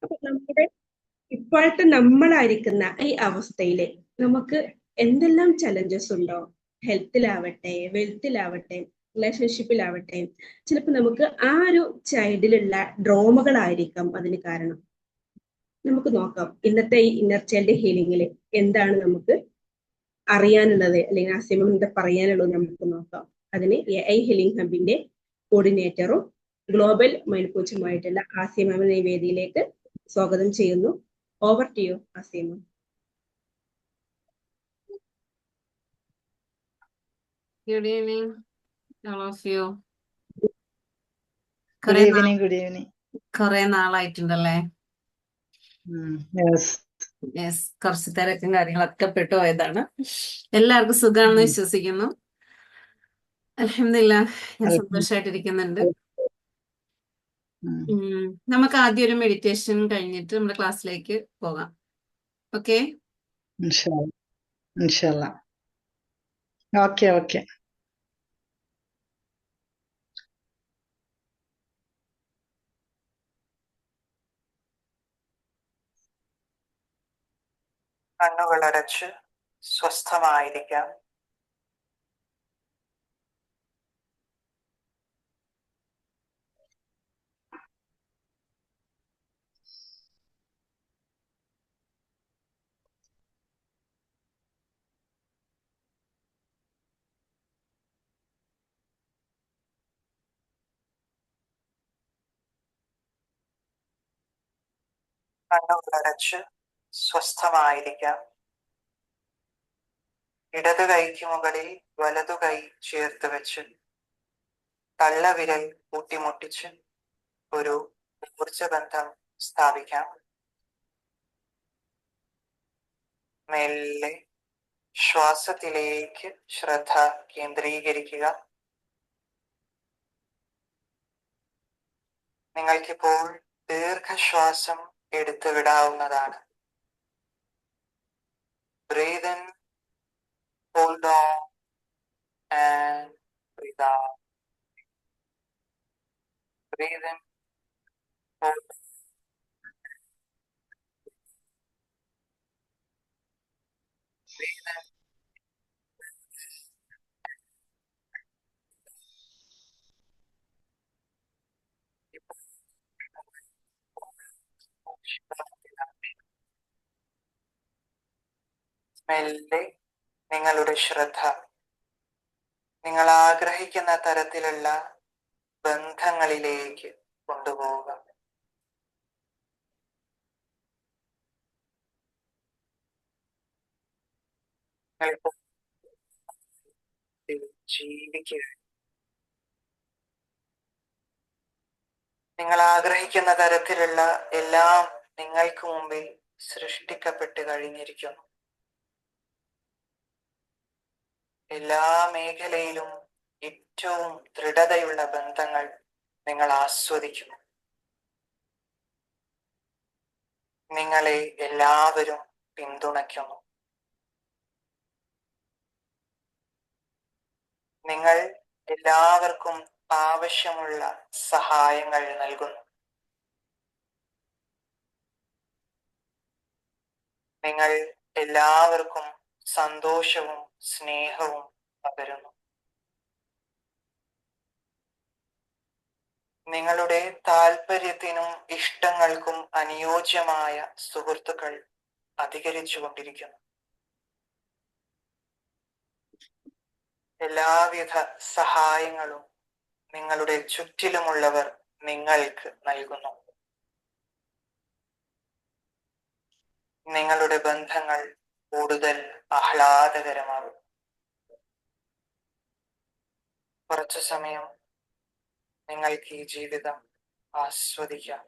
അപ്പൊ നമ്മുടെ ഇപ്പോഴത്തെ നമ്മളായിരിക്കുന്ന ഈ അവസ്ഥയില് നമുക്ക് എന്തെല്ലാം ചലഞ്ചസ് ഉണ്ടോ, ഹെൽത്തിലാവട്ടെ, വെൽത്തിലാവട്ടെ, റിലേഷൻഷിപ്പിലാവട്ടെ, ചിലപ്പോൾ നമുക്ക് ആ ഒരു ചൈൽഡിലുള്ള ഡ്രോമകളായിരിക്കാം അതിന് കാരണം. നമുക്ക് നോക്കാം ഇന്നത്തെ ഈ ഇന്നർ ചൈൽഡ് ഹീലിംഗിൽ എന്താണ് നമുക്ക് അറിയാനുള്ളത്, അല്ലെങ്കിൽ ആസിമം എന്താ പറയാനുള്ളത് നമുക്ക് നോക്കാം. അതിന് AI ഹീലിംഗ് ഹബിന്റെ കോർഡിനേറ്ററും ഗ്ലോബൽ മൈൻഡ് കോച്ചുമായിട്ടുള്ള ആസിമ ഈ വേദിയിലേക്ക് സ്വാഗതം ചെയ്യുന്നു. Over to you Asima. Good evening, all of you. Good കുറെ evening, good evening. നാളായിട്ടുണ്ടല്ലേ? Yes. Yes, കുറച്ച് തിരക്കും കാര്യങ്ങളൊക്കെ പെട്ടുപോയതാണ്. എല്ലാവർക്കും സുഖാണെന്ന് വിശ്വസിക്കുന്നു. അൽഹംദുലില്ലാ, ഞാൻ സന്തോഷമായിട്ടിരിക്കുന്നുണ്ട്. നമുക്ക് ആദ്യം ഒരു മെഡിറ്റേഷൻ കഴിഞ്ഞിട്ട് നമ്മുടെ ക്ലാസ്സിലേക്ക് പോകാം. Okay? Inshallah. Inshallah. Okay, okay. കണ്ണുകളടച്ച് സ്വസ്ഥമായിരിക്കാം. കണ്ണുകളടച്ച് സ്വസ്ഥമായിരിക്കാം. ഇടതു കൈക്ക് മുകളിൽ വലതു കൈ ചേർത്ത് വെച്ച് തള്ളവിരൽ കൂട്ടിമുട്ടിച്ച് ഒരു ഊർജബന്ധം സ്ഥാപിക്കാം. മെല്ലെ ശ്വാസത്തിലേക്ക് ശ്രദ്ധ കേന്ദ്രീകരിക്കുക. നിങ്ങൾക്കിപ്പോൾ ദീർഘശ്വാസം എടുത്തു വിടാവുന്നതാണ്. Breathe in, hold on and breathe out. Breathe in, hold on. Breathe in. മെല്ലെ നിങ്ങളുടെ ശ്രദ്ധ നിങ്ങൾ ആഗ്രഹിക്കുന്ന തരത്തിലുള്ള ബന്ധങ്ങളിലേക്ക് കൊണ്ടുപോവുക. ജീവിക്കുക. നിങ്ങൾ ആഗ്രഹിക്കുന്ന തരത്തിലുള്ള എല്ലാം നിങ്ങൾക്ക് മുമ്പിൽ സൃഷ്ടിക്കപ്പെട്ട് കഴിഞ്ഞിരിക്കുന്നു. എല്ലാ മേഖലയിലും ഏറ്റവും ദൃഢതയുള്ള ബന്ധങ്ങൾ നിങ്ങൾ ആസ്വദിക്കുന്നു. നിങ്ങളെ എല്ലാവരും പിന്തുണയ്ക്കുന്നു. നിങ്ങൾ എല്ലാവർക്കും ആവശ്യമുള്ള സഹായങ്ങൾ നൽകുന്നു. നിങ്ങൾ എല്ലാവർക്കും സന്തോഷവും സ്നേഹവും പകരുന്നു. നിങ്ങളുടെ താല്പര്യത്തിനും ഇഷ്ടങ്ങൾക്കും അനുയോജ്യമായ സുഹൃത്തുക്കൾ അധികരിച്ചുകൊണ്ടിരിക്കുന്നു. എല്ലാവിധ സഹായങ്ങളും നിങ്ങളുടെ ചുറ്റിലുമുള്ളവർ നിങ്ങൾക്ക് നൽകുന്നു. നിങ്ങളുടെ ബന്ധങ്ങൾ കൂടുതൽ ആഹ്ലാദകരമാകും. കുറച്ചു സമയം നിങ്ങൾക്ക് ഈ ജീവിതം ആസ്വദിക്കാം.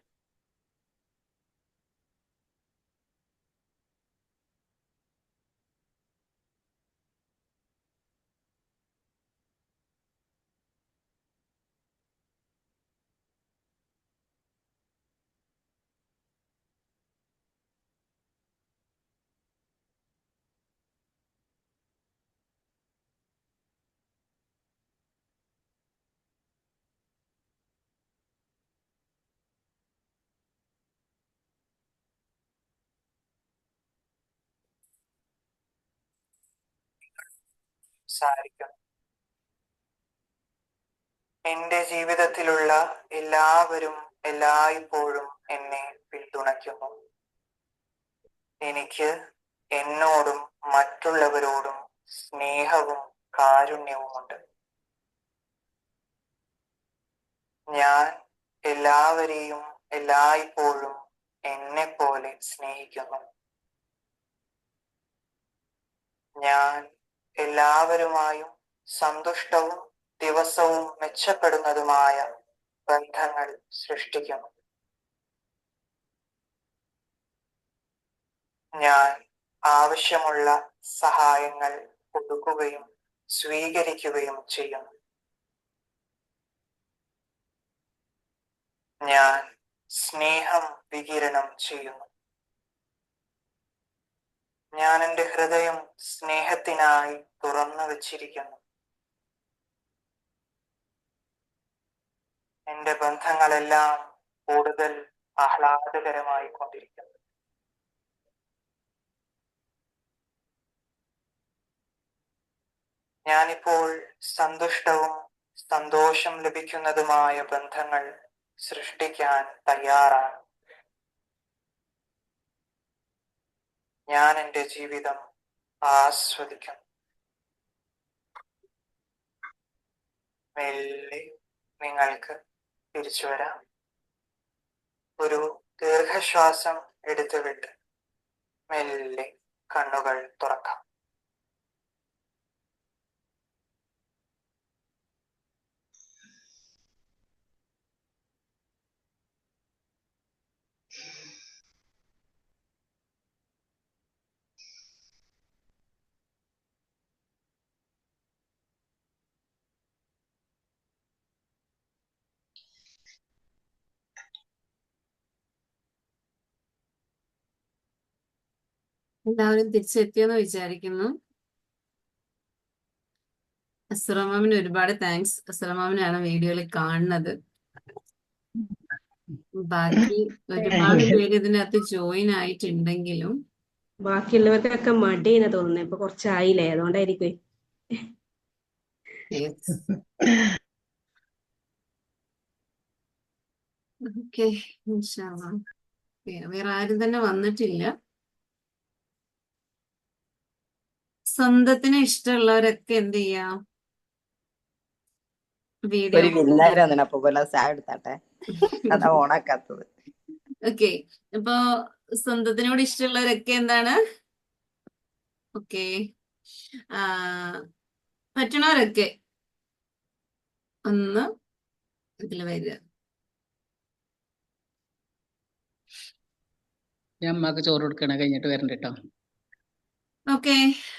സംസാരിക്കുന്നു. എന്റെ ജീവിതത്തിലുള്ള എല്ലാവരും എല്ലായ്പ്പോഴും എന്നെ പിന്തുണയ്ക്കുന്നു. എനിക്ക് എന്നോടും മറ്റുള്ളവരോടും സ്നേഹവും കാരുണ്യവുമുണ്ട്. ഞാൻ എല്ലാവരെയും എല്ലായ്പ്പോഴും എന്നെ പോലെ സ്നേഹിക്കുന്നു. ഞാൻ എല്ലാവരുമായും സന്തുഷ്ടവും ദിവസവും മെച്ചപ്പെടുന്നതുമായ ബന്ധങ്ങൾ സൃഷ്ടിക്കുന്നു. ഞാൻ ആവശ്യമുള്ള സഹായങ്ങൾ കൊടുക്കുകയും സ്വീകരിക്കുകയും ചെയ്യുന്നു. ഞാൻ സ്നേഹം വികിരണം ചെയ്യുന്നു. ഞാൻ എൻ്റെ ഹൃദയം സ്നേഹത്തിനായി തുറന്നു വച്ചിരിക്കുന്നു. എൻ്റെ ബന്ധങ്ങളെല്ലാം കൂടുതൽ ആഹ്ലാദകരമായി കൊണ്ടിരിക്കുന്നു. ഞാനിപ്പോൾ സന്തുഷ്ടവും സന്തോഷം ലഭിക്കുന്നതുമായ ബന്ധങ്ങൾ സൃഷ്ടിക്കാൻ തയ്യാറാണ്. ഞാൻ എൻ്റെ ജീവിതം ആസ്വദിക്കുന്നു. മെല്ലെ നിങ്ങൾക്ക് തിരിച്ചു വരാം. ഒരു ദീർഘശ്വാസം എടുത്തുവിട്ട് മെല്ലെ കണ്ണുകൾ തുറക്കാം. എല്ലാവരും തിരിച്ചെത്തിയെന്ന് വിചാരിക്കുന്നു. അസുറമാമിന് ഒരുപാട് താങ്ക്സ്. അസുറമാമിനാണ് വീഡിയോയിൽ കാണുന്നത്. ബാക്കി ഒരുപാട് പേര് ഇതിനകത്ത് ജോയിൻ ആയിട്ടുണ്ടെങ്കിലും ബാക്കിയുള്ളവർക്കൊക്കെ മടിയെന്ന് തോന്നുന്നു. ഇപ്പൊ കുറച്ചായില്ലേ, അതുകൊണ്ടായിരിക്കും. ഓക്കെ, വേറെ ആരും തന്നെ വന്നിട്ടില്ല. സ്വന്തത്തിന് ഇഷ്ടമുള്ളവരൊക്കെ എന്ത് ചെയ്യാം, വീഡിയോ ഒരു വിരുന്നുകാര് വന്നിട്ട് അപ്പൊ പോലെ ചായ എടുത്താട്ടെ, അതാ ഓണാക്കാത്തത്. ഓക്കെ. അപ്പൊ സ്വന്തത്തിനോട് ഇഷ്ടമുള്ളവരൊക്കെ എന്താണ്, ഓക്കെ, പറ്റണവരൊക്കെ ഒന്ന് ഇതിൽ വരിക. ഞാൻ അമ്മക്ക് ചോറ് കൊടുക്കണ കഴിഞ്ഞിട്ട് വരണ്ട കേട്ടോ. ഓക്കെ,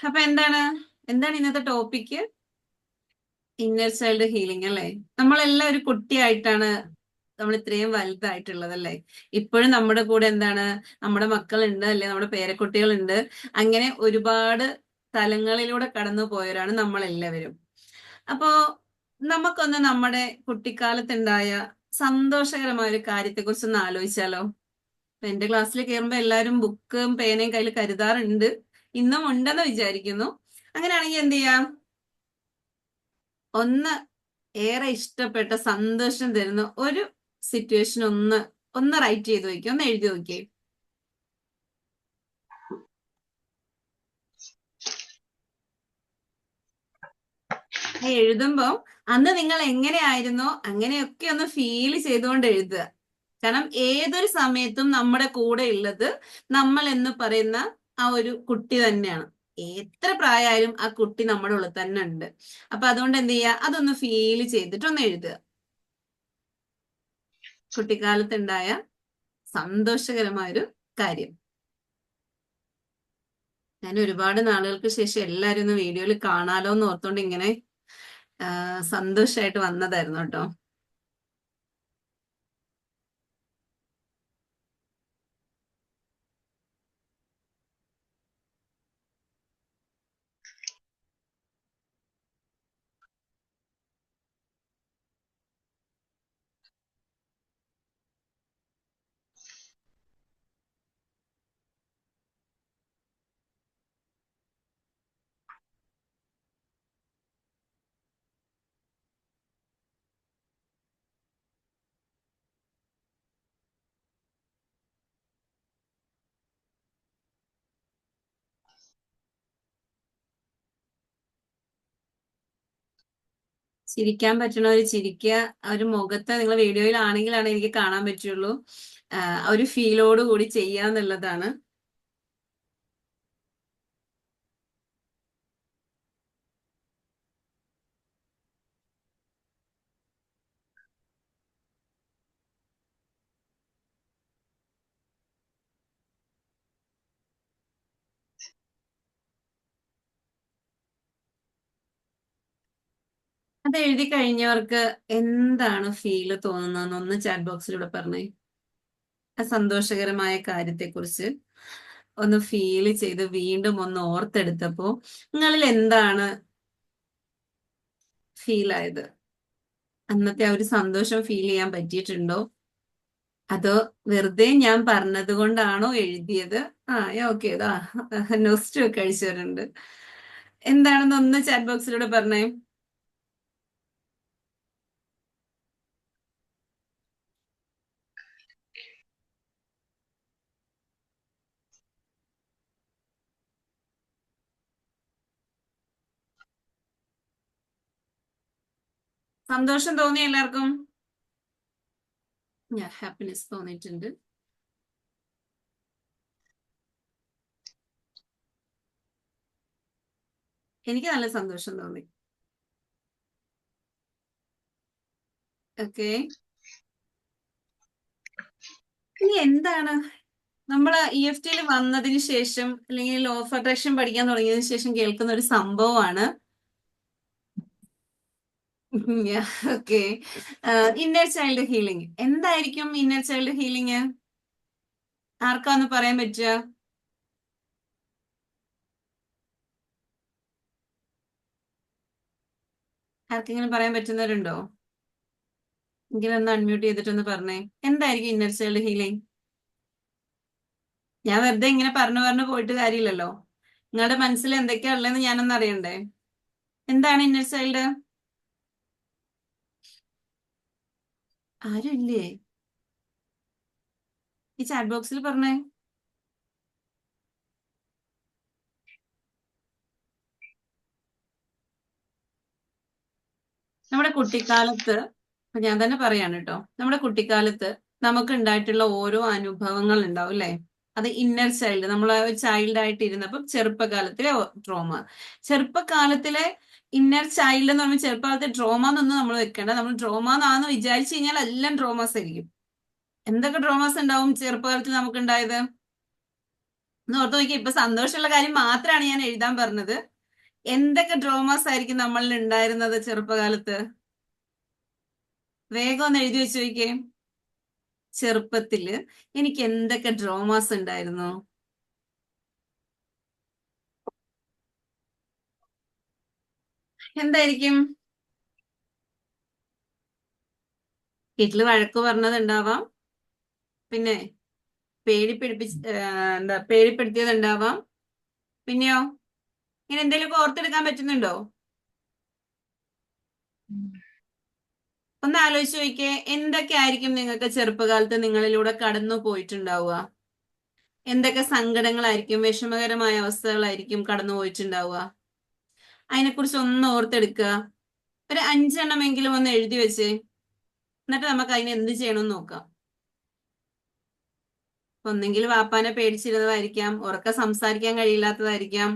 അപ്പൊ എന്താണ് ഇന്നത്തെ ടോപ്പിക്ക്? ഇന്നർ ചൈൽഡ് ഹീലിംഗ് അല്ലേ. നമ്മളെല്ലാം ഒരു കുട്ടിയായിട്ടാണ് നമ്മൾ ഇത്രയും വലുതായിട്ടുള്ളത് അല്ലേ. ഇപ്പോഴും നമ്മുടെ കൂടെ എന്താണ്, നമ്മുടെ മക്കളുണ്ട് അല്ലെ, നമ്മുടെ പേരക്കുട്ടികളുണ്ട്. അങ്ങനെ ഒരുപാട് തലങ്ങളിലൂടെ കടന്നു പോയവരാണ് നമ്മളെല്ലാവരും. അപ്പോ നമുക്കൊന്ന് നമ്മുടെ കുട്ടിക്കാലത്തുണ്ടായ സന്തോഷകരമായ ഒരു കാര്യത്തെക്കുറിച്ച് ഒന്ന് ആലോചിച്ചാലോ. എന്റെ ക്ലാസ്സിൽ കയറുമ്പോ എല്ലാവരും ബുക്കും പേനയും കയ്യിൽ കരുതാറുണ്ട്, ഇന്നും ഉണ്ടെന്ന് വിചാരിക്കുന്നു. അങ്ങനെയാണെങ്കിൽ എന്ത് ചെയ്യാം, ഒന്ന് ഏറെ ഇഷ്ടപ്പെട്ട സന്തോഷം തരുന്ന ഒരു സിറ്റുവേഷൻ ഒന്ന് റൈറ്റ് ചെയ്ത് നോക്കിയേ, ഒന്ന് എഴുതി നോക്കിയേ. എഴുതുമ്പോ അന്ന് നിങ്ങൾ എങ്ങനെയായിരുന്നോ അങ്ങനെയൊക്കെ ഒന്ന് ഫീൽ ചെയ്തുകൊണ്ട് എഴുതുക. കാരണം ഏതൊരു സമയത്തും നമ്മുടെ കൂടെ ഉള്ളത് നമ്മൾ എന്ന് പറയുന്ന ആ ഒരു കുട്ടി തന്നെയാണ്. എത്ര പ്രായമായാലും ആ കുട്ടി നമ്മുടെ ഉള്ളിൽ തന്നെ ഉണ്ട്. അപ്പൊ അതുകൊണ്ട് എന്ത് ചെയ്യുക, അതൊന്ന് ഫീൽ ചെയ്തിട്ടൊന്ന് എഴുതുക. കുട്ടിക്കാലത്തുണ്ടായ സന്തോഷകരമായൊരു കാര്യം. ഞാൻ ഒരുപാട് നാളുകൾക്ക് ശേഷം എല്ലാവരും ഒന്ന് വീഡിയോയിൽ കാണാലോ എന്ന് ഓർത്തോണ്ട് ഇങ്ങനെ സന്തോഷമായിട്ട് വന്നതായിരുന്നു കേട്ടോ. ചിരിക്കാൻ പറ്റണവര് ചിരിക്കുക. ആ ഒരു മുഖത്ത് നിങ്ങൾ വീഡിയോയിലാണെങ്കിലാണ് എനിക്ക് കാണാൻ പറ്റുള്ളൂ. ആ ഒരു ഫീലോട് കൂടി ചെയ്യാന്നുള്ളതാണ്. അത് എഴുതി കഴിഞ്ഞവർക്ക് എന്താണ് ഫീല് തോന്നുന്നതെന്ന് ഒന്ന് ചാറ്റ് ബോക്സിലൂടെ പറഞ്ഞേ. ആ സന്തോഷകരമായ കാര്യത്തെക്കുറിച്ച് ഒന്ന് ഫീല് ചെയ്ത് വീണ്ടും ഒന്ന് ഓർത്തെടുത്തപ്പോ നിങ്ങളിൽ എന്താണ് ഫീൽ ആയത്? അന്നത്തെ ആ ഒരു സന്തോഷം ഫീൽ ചെയ്യാൻ പറ്റിയിട്ടുണ്ടോ? അതോ വെറുതെ ഞാൻ പറഞ്ഞത് കൊണ്ടാണോ എഴുതിയത്? ആ ഓക്കെ, ഇതാ നൊസ്റ്റ് ഒക്കെ അഴിച്ചവരുണ്ട്. എന്താണെന്ന് ഒന്ന് ചാറ്റ് ബോക്സിലൂടെ പറഞ്ഞേ. സന്തോഷം തോന്നി എല്ലാവർക്കും? ഹാപ്പിനെസ് തോന്നിയിട്ടുണ്ട്. എനിക്ക് നല്ല സന്തോഷം തോന്നി. ഓക്കെ, ഇനി എന്താണ് നമ്മൾ EFT വന്നതിന് ശേഷം അല്ലെങ്കിൽ ലോ ഓഫ് അട്രാക്ഷൻ പഠിക്കാൻ തുടങ്ങിയതിനു ശേഷം കേൾക്കുന്ന ഒരു സംഭവമാണ് ഓക്കെ, ഇന്നർ ചൈൽഡ് ഹീലിംഗ്. എന്തായിരിക്കും ഇന്നർ ചൈൽഡ് ഹീലിംഗ്? ആർക്കാന്ന് പറയാൻ പറ്റുക? ആർക്കെങ്കിലും പറയാൻ പറ്റുന്നവരുണ്ടോ? എങ്കിലും ഒന്ന് അൺമ്യൂട്ട് ചെയ്തിട്ടൊന്ന് പറഞ്ഞേ. എന്തായിരിക്കും ഇന്നർ ചൈൽഡ് ഹീലിംഗ്? ഞാൻ വെറുതെ ഇങ്ങനെ പറഞ്ഞു പോയിട്ട് കാര്യമില്ലല്ലോ. നിങ്ങളുടെ മനസ്സിൽ എന്തൊക്കെയാ ഉള്ളതെന്ന് ഞാനൊന്ന് അറിയണ്ടേ. എന്താണ് ഇന്നർ ചൈൽഡ്? ആരും ഇല്ലേ? ഈ ചാറ്റ് ബോക്സിൽ പറഞ്ഞേ. നമ്മുടെ കുട്ടിക്കാലത്ത്, ഞാൻ തന്നെ പറയാണ് കേട്ടോ, നമ്മുടെ കുട്ടിക്കാലത്ത് നമുക്ക് ഉണ്ടായിട്ടുള്ള ഓരോ അനുഭവങ്ങൾ ഉണ്ടാവും അല്ലെ? അത് ഇന്നർ ചൈൽഡ്, നമ്മൾ ഒരു ചൈൽഡ് ആയിട്ട് ഇരുന്നപ്പം ചെറുപ്പകാലത്തിലെ ട്രോമ. ചെറുപ്പകാലത്തിലെ ഇന്നർ ചൈൽഡ് എന്ന് പറയുമ്പോൾ ചെറുപ്പകാലത്തെ ട്രോമ എന്നൊന്നും നമ്മൾ വെക്കേണ്ട. നമ്മൾ ട്രോമ എന്നാന്ന് വിചാരിച്ചു കഴിഞ്ഞാൽ എല്ലാം ട്രോമാസ് ആയിരിക്കും. എന്തൊക്കെ ട്രോമാസ് ഉണ്ടാവും ചെറുപ്പകാലത്തിൽ നമുക്ക് ഉണ്ടായത് എന്ന് ഓർത്ത് നോക്കിയാൽ. ഇപ്പൊ സന്തോഷമുള്ള കാര്യം മാത്രമാണ് ഞാൻ എഴുതാൻ പറഞ്ഞത്. എന്തൊക്കെ ട്രോമാസ് ആയിരിക്കും നമ്മളിൽ ഉണ്ടായിരുന്നത് ചെറുപ്പകാലത്ത്? വേഗം ഒന്ന് എഴുതി വെച്ച് നോക്കിയേ. ചെറുപ്പത്തില് എനിക്ക് എന്തൊക്കെ ട്രോമാസ് ഉണ്ടായിരുന്നു? എന്തായിരിക്കും? വീട്ടില് വഴക്ക് പറഞ്ഞതുണ്ടാവാം, പിന്നെ പേടിപ്പെടുത്തിയത് ഉണ്ടാവാം, പിന്നെയോ ഇങ്ങനെ എന്തെങ്കിലുമൊക്കെ ഓർത്തെടുക്കാൻ പറ്റുന്നുണ്ടോ? ഒന്ന് ആലോചിച്ച് നോക്കിയേ. എന്തൊക്കെ ആയിരിക്കും നിങ്ങൾക്ക് ചെറുപ്പകാലത്ത് നിങ്ങളിലൂടെ കടന്നു പോയിട്ടുണ്ടാവുക? എന്തൊക്കെ സങ്കടങ്ങളായിരിക്കും, വിഷമകരമായ അവസ്ഥകളായിരിക്കും കടന്നു പോയിട്ടുണ്ടാവുക? അതിനെക്കുറിച്ച് ഒന്ന് ഓർത്തെടുക്കുക. ഒരു 5 എണ്ണമെങ്കിലും ഒന്ന് എഴുതി വെച്ചേ. എന്നിട്ട് നമുക്ക് അതിന് എന്ത് ചെയ്യണമെന്ന് നോക്കാം. ഒന്നെങ്കിൽ വാപ്പാനെ പേടിച്ചിരുന്നതായിരിക്കാം, ഉറക്കെ സംസാരിക്കാൻ കഴിയില്ലാത്തതായിരിക്കാം,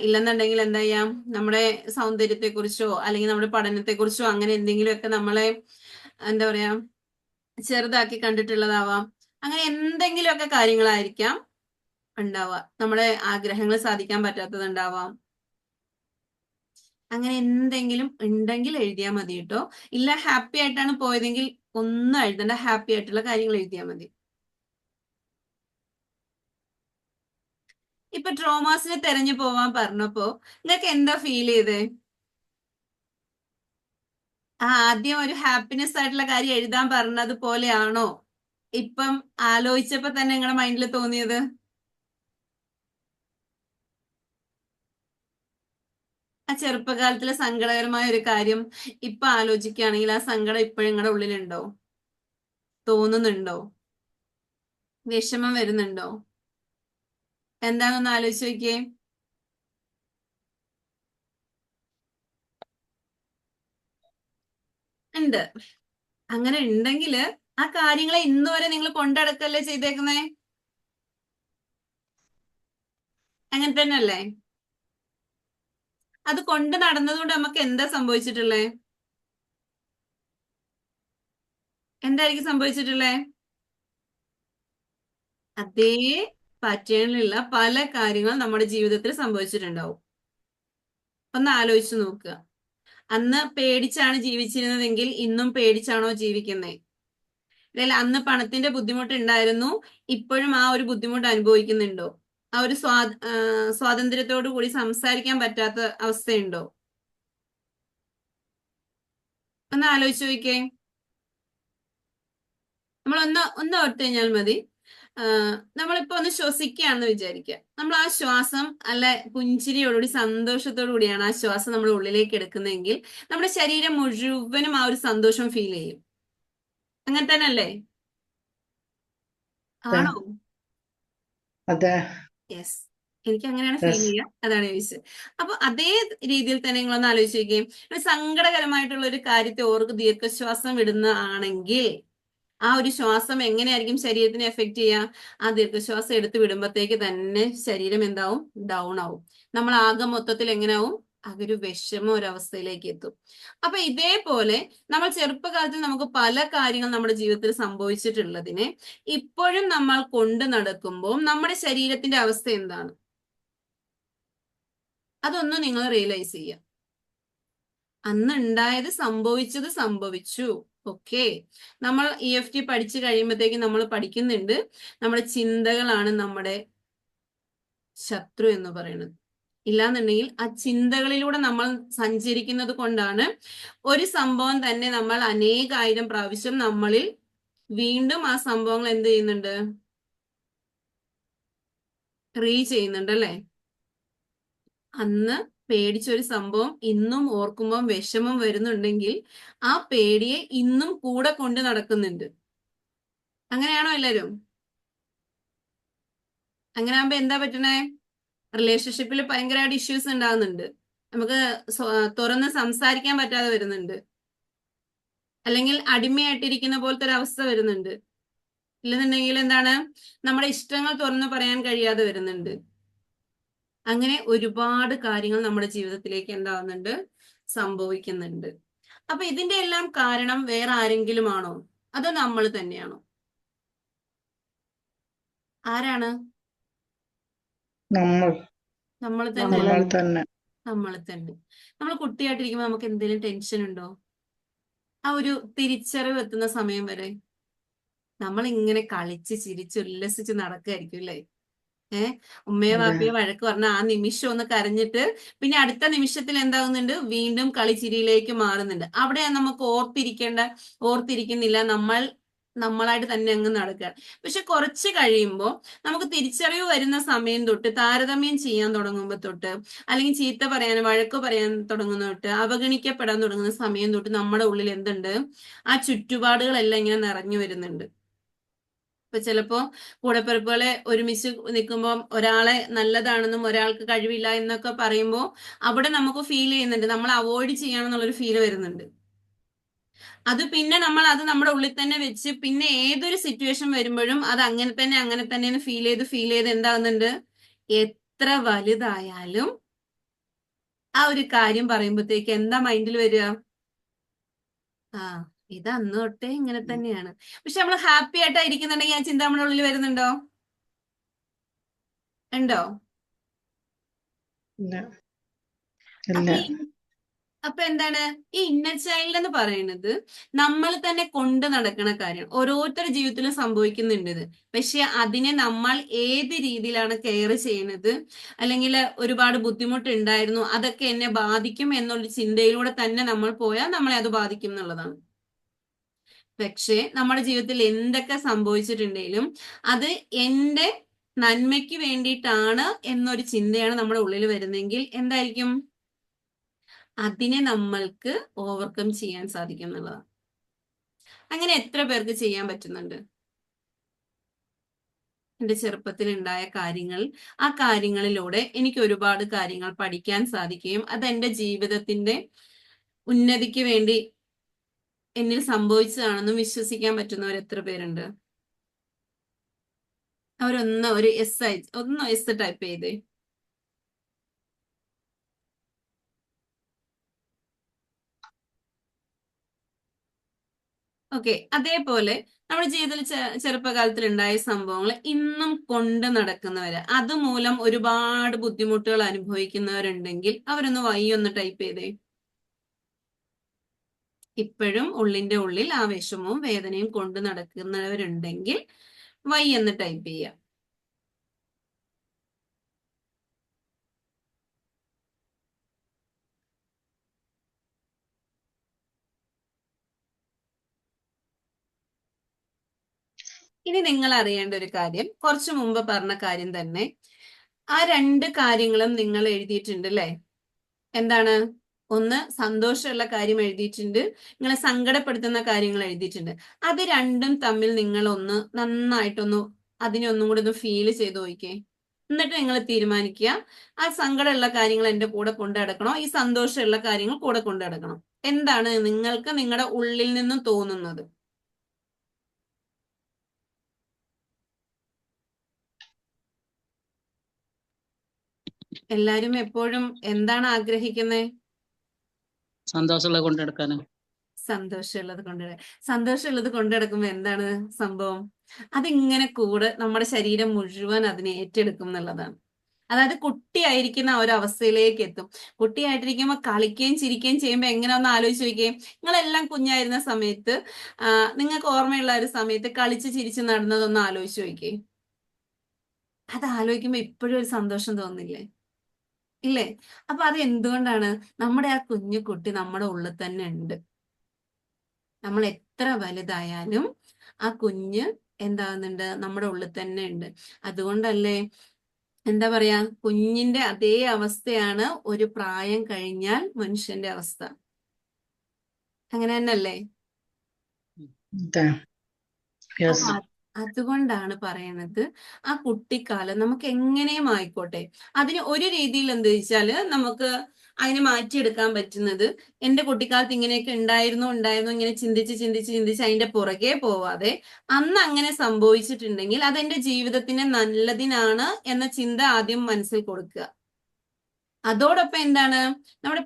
ഇല്ലെന്നുണ്ടെങ്കിൽ എന്താ ചെയ്യാം, നമ്മുടെ സൗന്ദര്യത്തെക്കുറിച്ചോ അല്ലെങ്കിൽ നമ്മുടെ പഠനത്തെക്കുറിച്ചോ അങ്ങനെ എന്തെങ്കിലുമൊക്കെ നമ്മളെ എന്താ പറയാ ചെറുതാക്കി കണ്ടിട്ടുള്ളതാവാം. അങ്ങനെ എന്തെങ്കിലുമൊക്കെ കാര്യങ്ങളായിരിക്കാം ഉണ്ടാവുക. നമ്മുടെ ആഗ്രഹങ്ങൾ സാധിക്കാൻ പറ്റാത്തതുണ്ടാവാം. അങ്ങനെ എന്തെങ്കിലും ഉണ്ടെങ്കിൽ എഴുതിയാൽ മതി കേട്ടോ. ഇല്ല ഹാപ്പി ആയിട്ടാണ് പോയതെങ്കിൽ ഒന്നും എഴുതണ്ട, ഹാപ്പി ആയിട്ടുള്ള കാര്യങ്ങൾ എഴുതിയാൽ മതി. ഇപ്പൊ ട്രോമാസിനെ തെരഞ്ഞു പോവാൻ പറഞ്ഞപ്പോ നിങ്ങൾക്ക് എന്താ ഫീൽ ചെയ്തേ? ആദ്യം ഒരു ഹാപ്പിനെസ് ആയിട്ടുള്ള കാര്യം എഴുതാൻ പറഞ്ഞത് പോലെയാണോ ഇപ്പം ആലോചിച്ചപ്പോ തന്നെ നിങ്ങളുടെ മൈൻഡിൽ തോന്നിയത്? ആ ചെറുപ്പകാലത്തിലെ സങ്കടകരമായ ഒരു കാര്യം ഇപ്പൊ ആലോചിക്കുകയാണെങ്കിൽ ആ സങ്കടം ഇപ്പോഴും നിങ്ങളുടെ ഉള്ളിലുണ്ടോ? തോന്നുന്നുണ്ടോ? വിഷമം വരുന്നുണ്ടോ? എന്താണെന്ന് ആലോചിച്ച് നോക്കിയേ. ഉണ്ട്. അങ്ങനെ ഉണ്ടെങ്കിൽ ആ കാര്യങ്ങളെ ഇന്ന് വരെ നിങ്ങൾ കൊണ്ടടക്കല്ലേ ചെയ്തേക്കുന്നേ? അങ്ങനെ തന്നെ അല്ലേ? അത് കൊണ്ട് നടന്നതുകൊണ്ട് നമുക്ക് എന്താ സംഭവിച്ചിട്ടുള്ളേ? എന്തായിരിക്കും സംഭവിച്ചിട്ടുള്ളേ? അതേ പാറ്റേണിലുള്ള പല കാര്യങ്ങളും നമ്മുടെ ജീവിതത്തിൽ സംഭവിച്ചിട്ടുണ്ടാവും. ഒന്ന് ആലോചിച്ച് നോക്കുക. അന്ന് പേടിച്ചാണ് ജീവിച്ചിരുന്നതെങ്കിൽ ഇന്നും പേടിച്ചാണോ ജീവിക്കുന്നത്? അല്ലെങ്കിൽ അന്ന് പണത്തിന്റെ ബുദ്ധിമുട്ട് ഉണ്ടായിരുന്നു, ഇപ്പോഴും ആ ഒരു ബുദ്ധിമുട്ട് അനുഭവിക്കുന്നുണ്ടോ? ആ ഒരു സ്വാതന്ത്ര്യത്തോടു കൂടി സംസാരിക്കാൻ പറ്റാത്ത അവസ്ഥയുണ്ടോ? ഒന്ന് ആലോചിച്ച് നോക്കിക്കേ. നമ്മൾ ഒന്ന് ഓർത്ത് കഴിഞ്ഞാൽ മതി. നമ്മളിപ്പോ ഒന്ന് ശ്വസിക്കുകയാണെന്ന് വിചാരിക്കുക. നമ്മൾ ആ ശ്വാസം അല്ല പുഞ്ചിരിയോടുകൂടി സന്തോഷത്തോടു കൂടിയാണ് ആ ശ്വാസം നമ്മുടെ ഉള്ളിലേക്ക് എടുക്കുന്നതെങ്കിൽ നമ്മുടെ ശരീരം മുഴുവനും ആ ഒരു സന്തോഷം ഫീൽ ചെയ്യും. അങ്ങനെ തന്നെ അല്ലേ? ആണോ? അതെ. യെസ്, എനിക്ക് അങ്ങനെയാണ് ഫീൽ ചെയ്യുക. അതാണ് ചോദിച്ചത്. അപ്പൊ അതേ രീതിയിൽ തന്നെ നിങ്ങളൊന്ന് ആലോചിച്ച് നോക്കുകയും സങ്കടകരമായിട്ടുള്ള ഒരു കാര്യത്തെ ഓർക്ക് ദീർഘശ്വാസം വിടുന്ന ആണെങ്കിൽ ആ ഒരു ശ്വാസം എങ്ങനെയായിരിക്കും ശരീരത്തിനെ എഫക്ട് ചെയ്യുക? ആ ദീർഘശ്വാസം എടുത്ത് വിടുമ്പോഴത്തേക്ക് തന്നെ ശരീരം എന്താവും? ഡൗൺ ആവും. നമ്മൾ ആകെ മൊത്തത്തിൽ എങ്ങനെയാവും? അതൊരു വിഷമ ഒരവസ്ഥയിലേക്ക് എത്തും. അപ്പൊ ഇതേപോലെ നമ്മൾ ചെറുപ്പകാലത്തിൽ നമുക്ക് പല കാര്യങ്ങൾ നമ്മുടെ ജീവിതത്തിൽ സംഭവിച്ചിട്ടുള്ളതിനെ ഇപ്പോഴും നമ്മൾ കൊണ്ട് നടക്കുമ്പോൾ നമ്മുടെ ശരീരത്തിന്റെ അവസ്ഥ എന്താണ്? അതൊന്നും നിങ്ങൾ റിയലൈസ് ചെയ്യുക. അന്ന് ഉണ്ടായത് സംഭവിച്ചത് സംഭവിച്ചു. ഓക്കെ, നമ്മൾ EFT പഠിച്ചു കഴിയുമ്പോഴത്തേക്ക് നമ്മൾ പഠിക്കുന്നുണ്ട് നമ്മുടെ ചിന്തകളാണ് നമ്മുടെ ശത്രു എന്ന് പറയുന്നത്. ഇല്ലാന്നുണ്ടെങ്കിൽ ആ ചിന്തകളിലൂടെ നമ്മൾ സഞ്ചരിക്കുന്നത് കൊണ്ടാണ് ഒരു സംഭവം തന്നെ നമ്മൾ അനേകായിരം പ്രാവശ്യം നമ്മളിൽ വീണ്ടും ആ സംഭവങ്ങൾ എന്ത് ചെയ്യുന്നുണ്ട്? ചെയ്യുന്നുണ്ട് അല്ലേ? അന്ന് പേടിച്ചൊരു സംഭവം ഇന്നും ഓർക്കുമ്പോൾ വിഷമം വരുന്നുണ്ടെങ്കിൽ ആ പേടിയെ ഇന്നും കൂടെ കൊണ്ട് നടക്കുന്നുണ്ട്. അങ്ങനെയാണോ എല്ലാരും? അങ്ങനെ ആകുമ്പോ എന്താ പറ്റണേ? റിലേഷൻഷിപ്പിൽ ഭയങ്കരമായിട്ട് ഇഷ്യൂസ് ഉണ്ടാകുന്നുണ്ട്. നമുക്ക് തുറന്ന് സംസാരിക്കാൻ പറ്റാതെ വരുന്നുണ്ട്. അല്ലെങ്കിൽ അടിമയായിട്ടിരിക്കുന്ന പോലത്തെ ഒരു അവസ്ഥ വരുന്നുണ്ട്. ഇല്ലെന്നുണ്ടെങ്കിൽ എന്താണ്? നമ്മുടെ ഇഷ്ടങ്ങൾ തുറന്ന് പറയാൻ കഴിയാതെ വരുന്നുണ്ട്. അങ്ങനെ ഒരുപാട് കാര്യങ്ങൾ നമ്മുടെ ജീവിതത്തിലേക്ക് എന്താവുന്നുണ്ട്? സംഭവിക്കുന്നുണ്ട്. അപ്പൊ ഇതിന്റെ എല്ലാം കാരണം വേറെ ആരെങ്കിലും ആണോ? അതോ നമ്മൾ തന്നെയാണോ? ആരാണ്? നമ്മൾ തന്നെ. നമ്മൾ തന്നെ. നമ്മൾ കുട്ടിയായിട്ടിരിക്കുമ്പോൾ നമുക്ക് എന്തെങ്കിലും ടെൻഷൻ ഉണ്ടോ? ആ ഒരു തിരിച്ചറിവ് എത്തുന്ന സമയം വരെ നമ്മൾ ഇങ്ങനെ കളിച്ച് ചിരിച്ച് ഉല്ലസിച്ച് നടക്കുകയായിരിക്കും അല്ലേ? ഉമ്മയെ വാപ്പയെ വഴക്ക് പറഞ്ഞ ആ നിമിഷം ഒന്ന് കരഞ്ഞിട്ട് പിന്നെ അടുത്ത നിമിഷത്തിൽ എന്താകുന്നുണ്ട്? വീണ്ടും കളിച്ചിരിയിലേക്ക് മാറുന്നുണ്ട്. അവിടെ നമുക്ക് ഓർത്തിരിക്കുന്നില്ല, നമ്മളായിട്ട് തന്നെ അങ്ങ് നടക്കുക. പക്ഷെ കുറച്ച് കഴിയുമ്പോൾ നമുക്ക് തിരിച്ചറിവ് വരുന്ന സമയം തൊട്ട്, താരതമ്യം ചെയ്യാൻ തുടങ്ങുമ്പോൾ തൊട്ട്, അല്ലെങ്കിൽ ചീത്ത പറയാൻ വഴക്ക് പറയാൻ തുടങ്ങുന്ന തൊട്ട്, അവഗണിക്കപ്പെടാൻ തുടങ്ങുന്ന സമയം തൊട്ട് നമ്മുടെ ഉള്ളിൽ എന്തുണ്ട്? ആ ചുറ്റുപാടുകളെല്ലാം ഇങ്ങനെ നിറഞ്ഞു വരുന്നുണ്ട്. ഇപ്പൊ ചിലപ്പോ കൂടപ്പിറപ്പുകളെ ഒരുമിച്ച് നിൽക്കുമ്പോൾ ഒരാളെ നല്ലതാണെന്നും ഒരാൾക്ക് കഴിവില്ല എന്നൊക്കെ പറയുമ്പോൾ അവിടെ നമുക്ക് ഫീൽ ചെയ്യുന്നുണ്ട്, നമ്മൾ അവോയ്ഡ് ചെയ്യാമെന്നുള്ളൊരു ഫീല് വരുന്നുണ്ട്. അത് പിന്നെ നമ്മൾ അത് നമ്മുടെ ഉള്ളിൽ തന്നെ വെച്ച് പിന്നെ ഏതൊരു സിറ്റുവേഷൻ വരുമ്പോഴും അത് അങ്ങനെ തന്നെ ഫീൽ ചെയ്ത് എന്താകുന്നുണ്ട്? എത്ര വലുതായാലും ആ ഒരു കാര്യം പറയുമ്പോഴത്തേക്ക് എന്താ മൈൻഡിൽ വരിക? ആ, ഇത് അന്ന് തൊട്ടേ ഇങ്ങനെ തന്നെയാണ്. പക്ഷെ നമ്മൾ ഹാപ്പി ആയിട്ടാ ഇരിക്കുന്നുണ്ടെങ്കിൽ ആ ചിന്ത നമ്മുടെ ഉള്ളിൽ വരുന്നുണ്ടോ? ഉണ്ടോ? അപ്പൊ എന്താണ് ഈ ഇന്നർ ചൈൽഡ് എന്ന് പറയുന്നത്? നമ്മൾ തന്നെ കൊണ്ട് നടക്കുന്ന കാര്യം, ഓരോരുത്തരുടെ ജീവിതത്തിലും സംഭവിക്കുന്നുണ്ട് ഇത്. പക്ഷെ അതിനെ നമ്മൾ ഏത് രീതിയിലാണ് കെയർ ചെയ്യുന്നത്, അല്ലെങ്കിൽ ഒരുപാട് ബുദ്ധിമുട്ടുണ്ടായിരുന്നു അതൊക്കെ എന്നെ ബാധിക്കും എന്നുള്ള ചിന്തയിലൂടെ തന്നെ നമ്മൾ പോയാൽ നമ്മളെ അത് ബാധിക്കും എന്നുള്ളതാണ്. പക്ഷെ നമ്മുടെ ജീവിതത്തിൽ എന്തൊക്കെ സംഭവിച്ചിട്ടുണ്ടെങ്കിലും അത് എന്റെ നന്മയ്ക്ക് വേണ്ടിയിട്ടാണ് എന്നൊരു ചിന്തയാണ് നമ്മുടെ ഉള്ളിൽ വരുന്നെങ്കിൽ എന്തായിരിക്കും? അതിനെ നമ്മൾക്ക് ഓവർകം ചെയ്യാൻ സാധിക്കും എന്നുള്ളതാണ്. അങ്ങനെ എത്ര പേർക്ക് ചെയ്യാൻ പറ്റുന്നുണ്ട്? എന്റെ ചെറുപ്പത്തിൽ ഉണ്ടായ കാര്യങ്ങൾ, ആ കാര്യങ്ങളിലൂടെ എനിക്ക് ഒരുപാട് കാര്യങ്ങൾ പഠിക്കാൻ സാധിക്കുകയും അത് എന്റെ ജീവിതത്തിന്റെ ഉന്നതിക്ക് വേണ്ടി എന്നിൽ സംഭവിച്ചതാണെന്നും വിശ്വസിക്കാൻ പറ്റുന്നവർ എത്ര പേരുണ്ട്? അവരൊന്ന് ഒരു എസ് ടൈപ്പ് ചെയ്തേ. ഓക്കെ. അതേപോലെ നമ്മുടെ ജീവിതത്തിൽ ചെറുപ്പകാലത്തിൽ ഉണ്ടായ സംഭവങ്ങൾ ഇന്നും കൊണ്ട് നടക്കുന്നവര്, അതുമൂലം ഒരുപാട് ബുദ്ധിമുട്ടുകൾ അനുഭവിക്കുന്നവരുണ്ടെങ്കിൽ അവരൊന്ന് വൈ ഒന്ന് ടൈപ്പ് ചെയ്തേ. ഇപ്പോഴും ഉള്ളിന്റെ ഉള്ളിൽ ആ വിഷമവും വേദനയും കൊണ്ട് നടക്കുന്നവരുണ്ടെങ്കിൽ വൈ എന്ന് ടൈപ്പ് ചെയ്യാം. ഇനി നിങ്ങൾ അറിയേണ്ട ഒരു കാര്യം, കുറച്ചു മുമ്പ് പറഞ്ഞ കാര്യം തന്നെ, ആ 2 കാര്യങ്ങളും നിങ്ങൾ എഴുതിയിട്ടുണ്ട് അല്ലേ? എന്താണ്? ഒന്ന് സന്തോഷമുള്ള കാര്യം എഴുതിയിട്ടുണ്ട്, നിങ്ങളെ സങ്കടപ്പെടുത്തുന്ന കാര്യങ്ങൾ എഴുതിയിട്ടുണ്ട്. അത് രണ്ടും തമ്മിൽ നിങ്ങൾ ഒന്ന് നന്നായിട്ടൊന്ന് അതിനെ ഒന്നും കൂടി ഒന്ന് ഫീൽ ചെയ്ത് നോക്കിക്കേ. എന്നിട്ട് നിങ്ങൾ തീരുമാനിക്കുക, ആ സങ്കടമുള്ള കാര്യങ്ങൾ എൻ്റെ കൂടെ കൊണ്ടു നടക്കണോ, ഈ സന്തോഷമുള്ള കാര്യങ്ങൾ കൂടെ കൊണ്ടു നടക്കണം. എന്താണ് നിങ്ങൾക്ക് നിങ്ങളുടെ ഉള്ളിൽ നിന്നും തോന്നുന്നത്? എല്ലാരും എപ്പോഴും എന്താണ് ആഗ്രഹിക്കുന്നത്? സന്തോഷമുള്ളത് കൊണ്ട് നടക്കാന്. സന്തോഷമുള്ളത് കൊണ്ടു നടക്കുമ്പോ എന്താണ് സംഭവം? അതിങ്ങനെ കൂടെ നമ്മുടെ ശരീരം മുഴുവൻ അതിനെ ഏറ്റെടുക്കും എന്നുള്ളതാണ്. അതായത് കുട്ടിയായിരിക്കുന്ന ആ ഒരു അവസ്ഥയിലേക്ക് എത്തും. കുട്ടിയായിട്ടിരിക്കുമ്പോ കളിക്കുകയും ചിരിക്കുകയും ചെയ്യുമ്പോ എങ്ങനെ ഒന്ന് ആലോചിച്ച് നോക്കിയേ. നിങ്ങളെല്ലാം കുഞ്ഞായിരുന്ന സമയത്ത് നിങ്ങൾക്ക് ഓർമ്മയുള്ള ഒരു സമയത്ത് കളിച്ച് ചിരിച്ച് നടന്നതൊന്ന് ആലോചിച്ച് നോക്കിയേ. അത് ആലോചിക്കുമ്പോ ഇപ്പോഴും ഒരു സന്തോഷം തോന്നില്ലേ? ഇല്ലേ? അപ്പൊ അത് എന്തുകൊണ്ടാണ്? നമ്മുടെ ആ കുഞ്ഞു കുട്ടി നമ്മുടെ ഉള്ളിൽ തന്നെ ഉണ്ട്. നമ്മൾ എത്ര വലുതായാലും ആ കുഞ്ഞ് എന്താകുന്നുണ്ട്? നമ്മുടെ ഉള്ളിൽ തന്നെ ഉണ്ട്. അതുകൊണ്ടല്ലേ എന്താ പറയാ, കുഞ്ഞിന്റെ അതേ അവസ്ഥയാണ് ഒരു പ്രായം കഴിഞ്ഞാൽ മനുഷ്യന്റെ അവസ്ഥ. അങ്ങനെ തന്നെയല്ലേ? അതെ. യെസ്. അപ്പൊ അതുകൊണ്ടാണ് പറയണത്, ആ കുട്ടിക്കാലം നമുക്ക് എങ്ങനെയും ആയിക്കോട്ടെ, അതിന് ഒരു രീതിയിൽ എന്താ വെച്ചാല് നമുക്ക് അതിനെ മാറ്റിയെടുക്കാൻ പറ്റുന്നത്, എന്റെ കുട്ടിക്കാലത്ത് ഇങ്ങനെയൊക്കെ ഉണ്ടായിരുന്നു ഇങ്ങനെ ചിന്തിച്ച് അതിന്റെ പുറകെ പോവാതെ, അന്ന് അങ്ങനെ സംഭവിച്ചിട്ടുണ്ടെങ്കിൽ അതെന്റെ ജീവിതത്തിന്റെ നല്ലതിനാണ് എന്ന ചിന്ത ആദ്യം മനസ്സിൽ കൊടുക്കുക. അതോടൊപ്പം എന്താണ്, നമ്മുടെ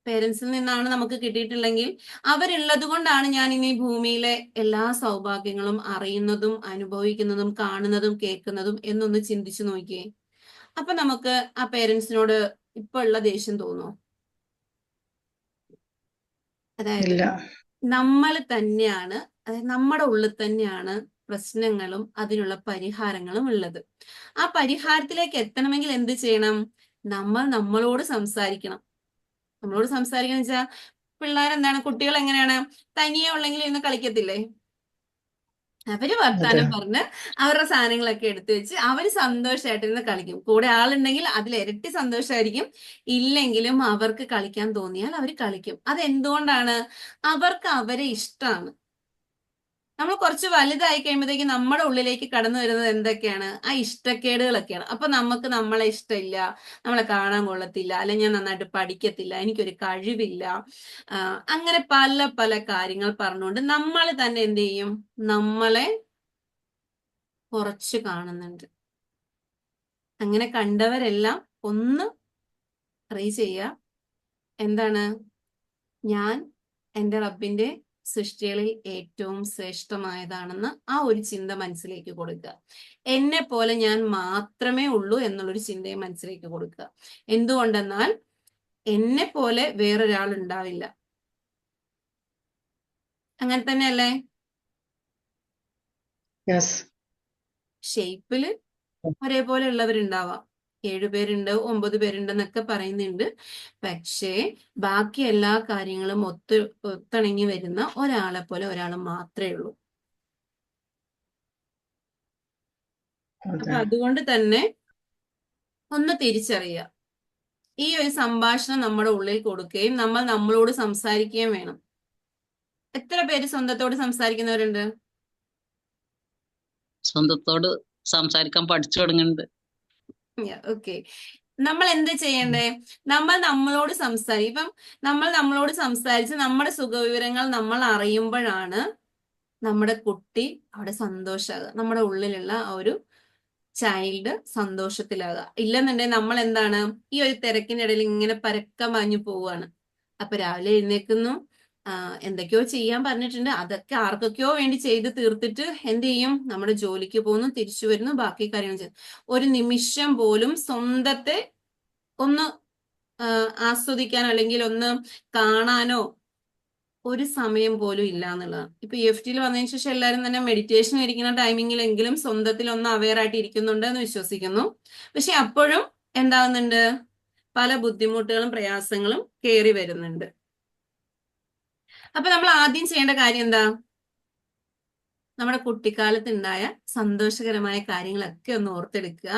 പേരൻസിൽ നിന്നാണ് നമുക്ക് കിട്ടിയിട്ടുണ്ടെങ്കിൽ അവരുള്ളത് കൊണ്ടാണ് ഞാൻ ഇനി ഭൂമിയിലെ എല്ലാ സൗഭാഗ്യങ്ങളും അറിയുന്നതും അനുഭവിക്കുന്നതും കാണുന്നതും കേൾക്കുന്നതും എന്നൊന്ന് ചിന്തിച്ചു നോക്കിയേ. അപ്പൊ നമുക്ക് ആ പേരൻസിനോട് ഇപ്പൊ ഉള്ള ദേഷ്യം തോന്നുമോ? അതായത് ഇല്ല. നമ്മൾ തന്നെയാണ്, അതായത് നമ്മുടെ ഉള്ളിൽ തന്നെയാണ് പ്രശ്നങ്ങളും അതിനുള്ള പരിഹാരങ്ങളും ഉള്ളത്. ആ പരിഹാരത്തിലേക്ക് എത്തണമെങ്കിൽ എന്ത് ചെയ്യണം? നമ്മൾ നമ്മളോട് സംസാരിക്കണം. വെച്ചാൽ പിള്ളേരെന്താണ്, കുട്ടികൾ എങ്ങനെയാണ്, തനിയെ ഉള്ളെങ്കിൽ ഇന്ന് കളിക്കത്തില്ലേ? അവര് വർത്താനം പറഞ്ഞ് അവരുടെ സാധനങ്ങളൊക്കെ എടുത്തു വെച്ച് അവര് സന്തോഷമായിട്ടിരുന്ന് കളിക്കും. കൂടെ ആളുണ്ടെങ്കിൽ അതിൽ ഇരട്ടി സന്തോഷമായിരിക്കും. ഇല്ലെങ്കിലും അവർക്ക് കളിക്കാൻ തോന്നിയാൽ അവർ കളിക്കും. അതെന്തുകൊണ്ടാണ്? അവർക്ക് അവരെ ഇഷ്ടമാണ്. നമ്മൾ കുറച്ച് വലുതായി കഴിയുമ്പോഴത്തേക്കും നമ്മുടെ ഉള്ളിലേക്ക് കടന്നു വരുന്നത് എന്തൊക്കെയാണ്? ആ ഇഷ്ടക്കേടുകളൊക്കെയാണ്. അപ്പൊ നമുക്ക് നമ്മളെ ഇഷ്ടമില്ല, നമ്മളെ കാണാൻ കൊള്ളത്തില്ല, അല്ലെങ്കിൽ ഞാൻ നന്നായിട്ട് പഠിക്കത്തില്ല, എനിക്കൊരു കഴിവില്ല, അങ്ങനെ പല പല കാര്യങ്ങൾ പറഞ്ഞുകൊണ്ട് നമ്മൾ തന്നെ എന്ത് ചെയ്യും? നമ്മളെ കുറച്ച് കാണുന്നുണ്ട്. അങ്ങനെ കണ്ടവരെല്ലാം ഒന്ന് ട്രൈ ചെയ്യുക. എന്താണ്? ഞാൻ എൻ്റെ റബ്ബിന്റെ സൃഷ്ടികളിൽ ഏറ്റവും ശ്രേഷ്ഠമായതാണെന്ന് ആ ഒരു ചിന്ത മനസ്സിലേക്ക് കൊടുക്കുക. എന്നെ പോലെ ഞാൻ മാത്രമേ ഉള്ളൂ എന്നുള്ളൊരു ചിന്തയെ മനസ്സിലേക്ക് കൊടുക്കുക. എന്തുകൊണ്ടെന്നാൽ എന്നെ പോലെ വേറൊരാൾ ഉണ്ടാവില്ല. അങ്ങനെ തന്നെയല്ലേ? ഷേപ്പില് ഒരേപോലെ ഉള്ളവരുണ്ടാവാം. 7 പേരുണ്ട്, 9 പേരുണ്ടെന്നൊക്കെ പറയുന്നുണ്ട്. പക്ഷേ ബാക്കി എല്ലാ കാര്യങ്ങളും ഒത്തിണങ്ങി വരുന്ന ഒരാളെ പോലെ ഒരാൾ മാത്രമേ ഉള്ളൂ. അപ്പൊ അതുകൊണ്ട് തന്നെ ഒന്ന് തിരിച്ചറിയുക. ഈ ഒരു സംഭാഷണം നമ്മുടെ ഉള്ളിൽ കൊടുക്കുകയും നമ്മൾ നമ്മളോട് സംസാരിക്കുകയും വേണം. എത്ര പേര് സ്വന്തത്തോട് സംസാരിക്കുന്നവരുണ്ട്? സ്വന്തത്തോട് സംസാരിക്കാൻ പഠിച്ചു തുടങ്ങുന്നുണ്ട്. ഓക്കെ. നമ്മൾ എന്താ ചെയ്യണ്ടേ? നമ്മൾ നമ്മളോട് ഇപ്പം നമ്മൾ നമ്മളോട് സംസാരിച്ച് നമ്മുടെ സുഖവിവരങ്ങൾ നമ്മൾ അറിയുമ്പോഴാണ് നമ്മുടെ കുട്ടി അവിടെ സന്തോഷമാകുക, നമ്മുടെ ഉള്ളിലുള്ള ആ ഒരു ചൈൽഡ് സന്തോഷത്തിലാകുക. ഇല്ലെന്നുണ്ടെങ്കിൽ നമ്മൾ എന്താണ് ഈ ഒരു തിരക്കിനിടയിൽ ഇങ്ങനെ പരക്കം പാഞ്ഞു പോവുകയാണ്. അപ്പൊ രാവിലെ എഴുന്നേൽക്കുന്നു, എന്തൊക്കെയോ ചെയ്യാൻ പറഞ്ഞിട്ടുണ്ട്, അതൊക്കെ ആർക്കൊക്കെയോ വേണ്ടി ചെയ്ത് തീർത്തിട്ട് എന്ത് ചെയ്യും, നമ്മുടെ ജോലിക്ക് പോകുന്നു, തിരിച്ചു വരുന്നു, ബാക്കി കാര്യങ്ങൾ ചെയ്യും. ഒരു നിമിഷം പോലും സ്വന്തത്തെ ഒന്ന് ആസ്വദിക്കാനോ അല്ലെങ്കിൽ ഒന്ന് കാണാനോ ഒരു സമയം പോലും ഇല്ല എന്നുള്ളതാണ്. ഇപ്പൊ EFTയിൽ വന്നതിന് ശേഷം എല്ലാവരും തന്നെ മെഡിറ്റേഷൻ ഇരിക്കുന്ന ടൈമിങ്ങിലെങ്കിലും സ്വന്തത്തിൽ ഒന്ന് അവെയർ ആയിട്ട് ഇരിക്കുന്നുണ്ട് എന്ന് വിശ്വസിക്കുന്നു. പക്ഷെ അപ്പോഴും എന്താകുന്നുണ്ട്, പല ബുദ്ധിമുട്ടുകളും പ്രയാസങ്ങളും കയറി വരുന്നുണ്ട്. അപ്പൊ നമ്മൾ ആദ്യം ചെയ്യേണ്ട കാര്യം എന്താ? നമ്മുടെ കുട്ടിക്കാലത്ത് ഉണ്ടായ സന്തോഷകരമായ കാര്യങ്ങളൊക്കെ ഒന്ന് ഓർത്തെടുക്കുക.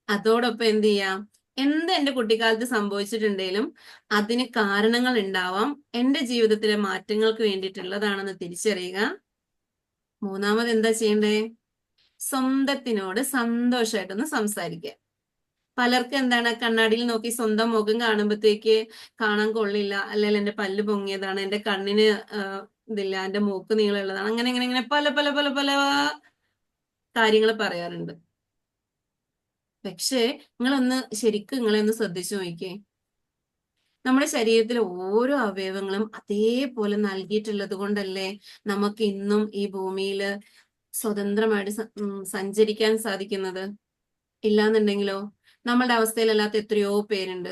അതോടൊപ്പം എന്ത് ചെയ്യാം, എന്ത് എന്റെ കുട്ടിക്കാലത്ത് സംഭവിച്ചിട്ടുണ്ടെങ്കിലും അതിന് കാരണങ്ങൾ ഉണ്ടാവാം, എന്റെ ജീവിതത്തിലെ മാറ്റങ്ങൾക്ക് വേണ്ടിയിട്ടുള്ളതാണെന്ന് തിരിച്ചറിയുക. മൂന്നാമത് എന്താ ചെയ്യണ്ടേ? സ്വന്തത്തിനോട് സന്തോഷമായിട്ടൊന്ന് സംസാരിക്കുക. പലർക്കും എന്താണ്, കണ്ണാടിയിൽ നോക്കി സ്വന്തം മുഖം കാണുമ്പോഴത്തേക്ക് കാണാൻ കൊള്ളില്ല, അല്ലെങ്കിൽ എന്റെ പല്ല് പൊങ്ങിയതാണ്, എന്റെ കണ്ണിന് ഇതില്ല, എന്റെ മൂക്ക് നീളമുള്ളതാണ്, അങ്ങനെ അങ്ങനെ അങ്ങനെ പല പല പല പല കാര്യങ്ങൾ പറയാറുണ്ട്. പക്ഷേ നിങ്ങളെ ഒന്ന് ശ്രദ്ധിച്ചു നോക്കിയേ. നമ്മുടെ ശരീരത്തിലെ ഓരോ അവയവങ്ങളും അതേപോലെ നൽകിയിട്ടുള്ളത് കൊണ്ടല്ലേ നമുക്ക് ഇന്നും ഈ ഭൂമിയിൽ സ്വതന്ത്രമായിട്ട് സഞ്ചരിക്കാൻ സാധിക്കുന്നത്. ഇല്ലാന്നുണ്ടെങ്കിലോ നമ്മളുടെ അവസ്ഥയിലല്ലാത്ത എത്രയോ പേരുണ്ട്,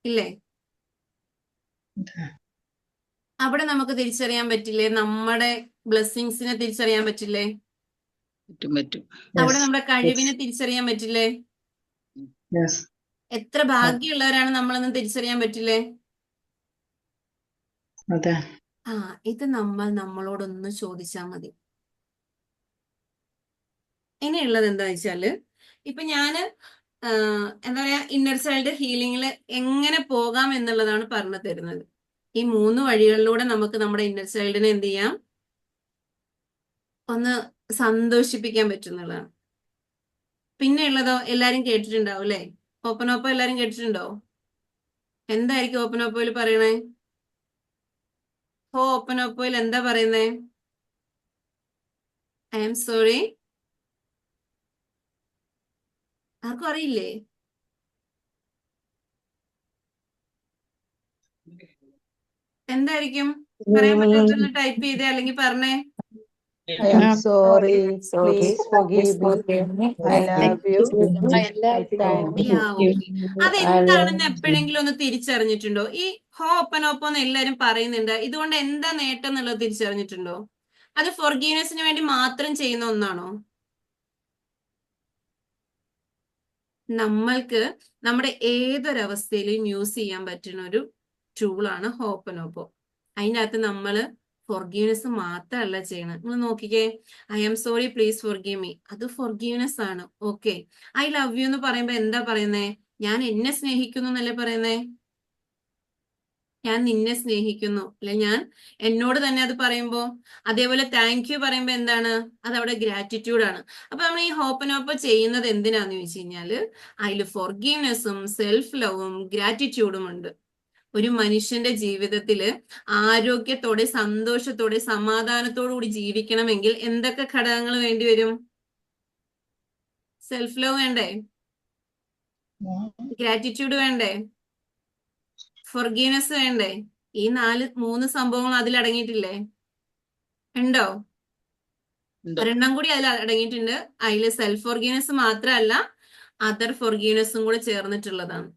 ഇല്ലേ? അവിടെ നമുക്ക് തിരിച്ചറിയാൻ പറ്റില്ലേ? നമ്മുടെ ബ്ലെസ്സിങ്സിനെ തിരിച്ചറിയാൻ പറ്റില്ലേ? പറ്റും. അവിടെ Yes. നമ്മുടെ കഴിവിനെ തിരിച്ചറിയാൻ പറ്റില്ലേ? Yes. എത്ര ഭാഗ്യമുള്ളവരാണ് നമ്മളെന്ന് തിരിച്ചറിയാൻ പറ്റില്ലേ? അതെ. ഇത് നമ്മൾ നമ്മളോടൊന്ന് ചോദിച്ചാൽ മതി. ഇനിയുള്ളത് എന്താ വെച്ചാല്, ഇപ്പൊ ഞാന് എന്താ പറയാ, ഇന്നർ ചൈൽഡ് ഹീലിംഗിൽ എങ്ങനെ പോകാം എന്നുള്ളതാണ് പറഞ്ഞു തരുന്നത്. ഈ 3 വഴികളിലൂടെ നമുക്ക് നമ്മുടെ ഇന്നർ ചൈൽഡിനെ എന്ത് ചെയ്യാം, ഒന്ന് സന്തോഷിപ്പിക്കാൻ പറ്റുന്നതാണ്. പിന്നെ ഉള്ളതോ എല്ലാരും കേട്ടിട്ടുണ്ടാവും അല്ലെ? ഓപ്പനോപ്പോ എല്ലാരും കേട്ടിട്ടുണ്ടോ? എന്തായിരിക്കും ഓപ്പനോപ്പോയിൽ പറയണേ? ഓപ്പനോപ്പോയിൽ എന്താ പറയുന്നേ? I am sorry. ആർക്കും അറിയില്ലേ? എന്തായിരിക്കും പറയാൻ പറ്റാത്തൊന്ന് ടൈപ്പ് ചെയ്തേ, അല്ലെങ്കിൽ പറഞ്ഞേ. I am sorry. Please forgive me. I love you. Thank you. അതെന്താണെന്ന് എപ്പോഴെങ്കിലും ഒന്ന് തിരിച്ചറിഞ്ഞിട്ടുണ്ടോ? ഈ ഓപ്പനോപ്പോ എന്ന് എല്ലാരും പറയുന്നുണ്ട്, ഇതുകൊണ്ട് എന്താ നേട്ടം എന്നുള്ളത് തിരിച്ചറിഞ്ഞിട്ടുണ്ടോ? അത് ഫോർഗീവ്നെസ്സിന് വേണ്ടി മാത്രം ചെയ്യുന്ന ഒന്നാണോ? നമ്മൾക്ക് നമ്മുടെ ഏതൊരവസ്ഥയിലും യൂസ് ചെയ്യാൻ പറ്റുന്ന ഒരു ടൂളാണ് ഹോപ്പനോപ്പോ. അതിനകത്ത് നമ്മള് ഫോർഗീവ്നെസ് മാത്രമല്ല ചെയ്യണം. നിങ്ങൾ നോക്കിക്കേ, I am sorry please forgive me, അത് ഫോർഗീവ്നെസ് ആണ്. ഓക്കെ, ഐ ലവ് യു എന്ന് പറയുമ്പോ എന്താ പറയുന്നേ? ഞാൻ എന്നെ സ്നേഹിക്കുന്നു എന്നല്ലേ പറയുന്നേ? ഞാൻ നിന്നെ സ്നേഹിക്കുന്നു, അല്ലെ? ഞാൻ എന്നോട് തന്നെ അത് പറയുമ്പോ. അതേപോലെ താങ്ക് യു പറയുമ്പോ എന്താണ്? അത് അവിടെ ഗ്രാറ്റിറ്റ്യൂഡ് ആണ്. അപ്പൊ നമ്മൾ ഈ ഹോപ്പനോപ്പോ ചെയ്യുന്നത് എന്തിനാന്ന് ചോദിച്ചു കഴിഞ്ഞാല്, അതിൽ ഫോർഗീവ്നെസ്സും സെൽഫ് ലവും ഗ്രാറ്റിറ്റ്യൂഡും ഉണ്ട്. ഒരു മനുഷ്യന്റെ ജീവിതത്തില് ആരോഗ്യത്തോടെ, സന്തോഷത്തോടെ, സമാധാനത്തോടു കൂടി ജീവിക്കണമെങ്കിൽ എന്തൊക്കെ ഘടകങ്ങൾ വേണ്ടി വരും? സെൽഫ് ലവ് വേണ്ടേ? ഗ്രാറ്റിറ്റ്യൂഡ് വേണ്ടേ? ഫോർഗീവ്നെസ് വേണ്ടേ? ഈ 3 സംഭവങ്ങൾ അതിൽ അടങ്ങിയിട്ടില്ലേ? ഉണ്ടോ? ഒരെണ്ണം കൂടി അതിൽ അടങ്ങിയിട്ടുണ്ട്. അതിൽ സെൽഫ് ഫോർഗീവ്നെസ് മാത്രമല്ല, അതർ ഫോർഗീവ്നെസ്സും കൂടെ ചേർന്നിട്ടുള്ളതാണ്.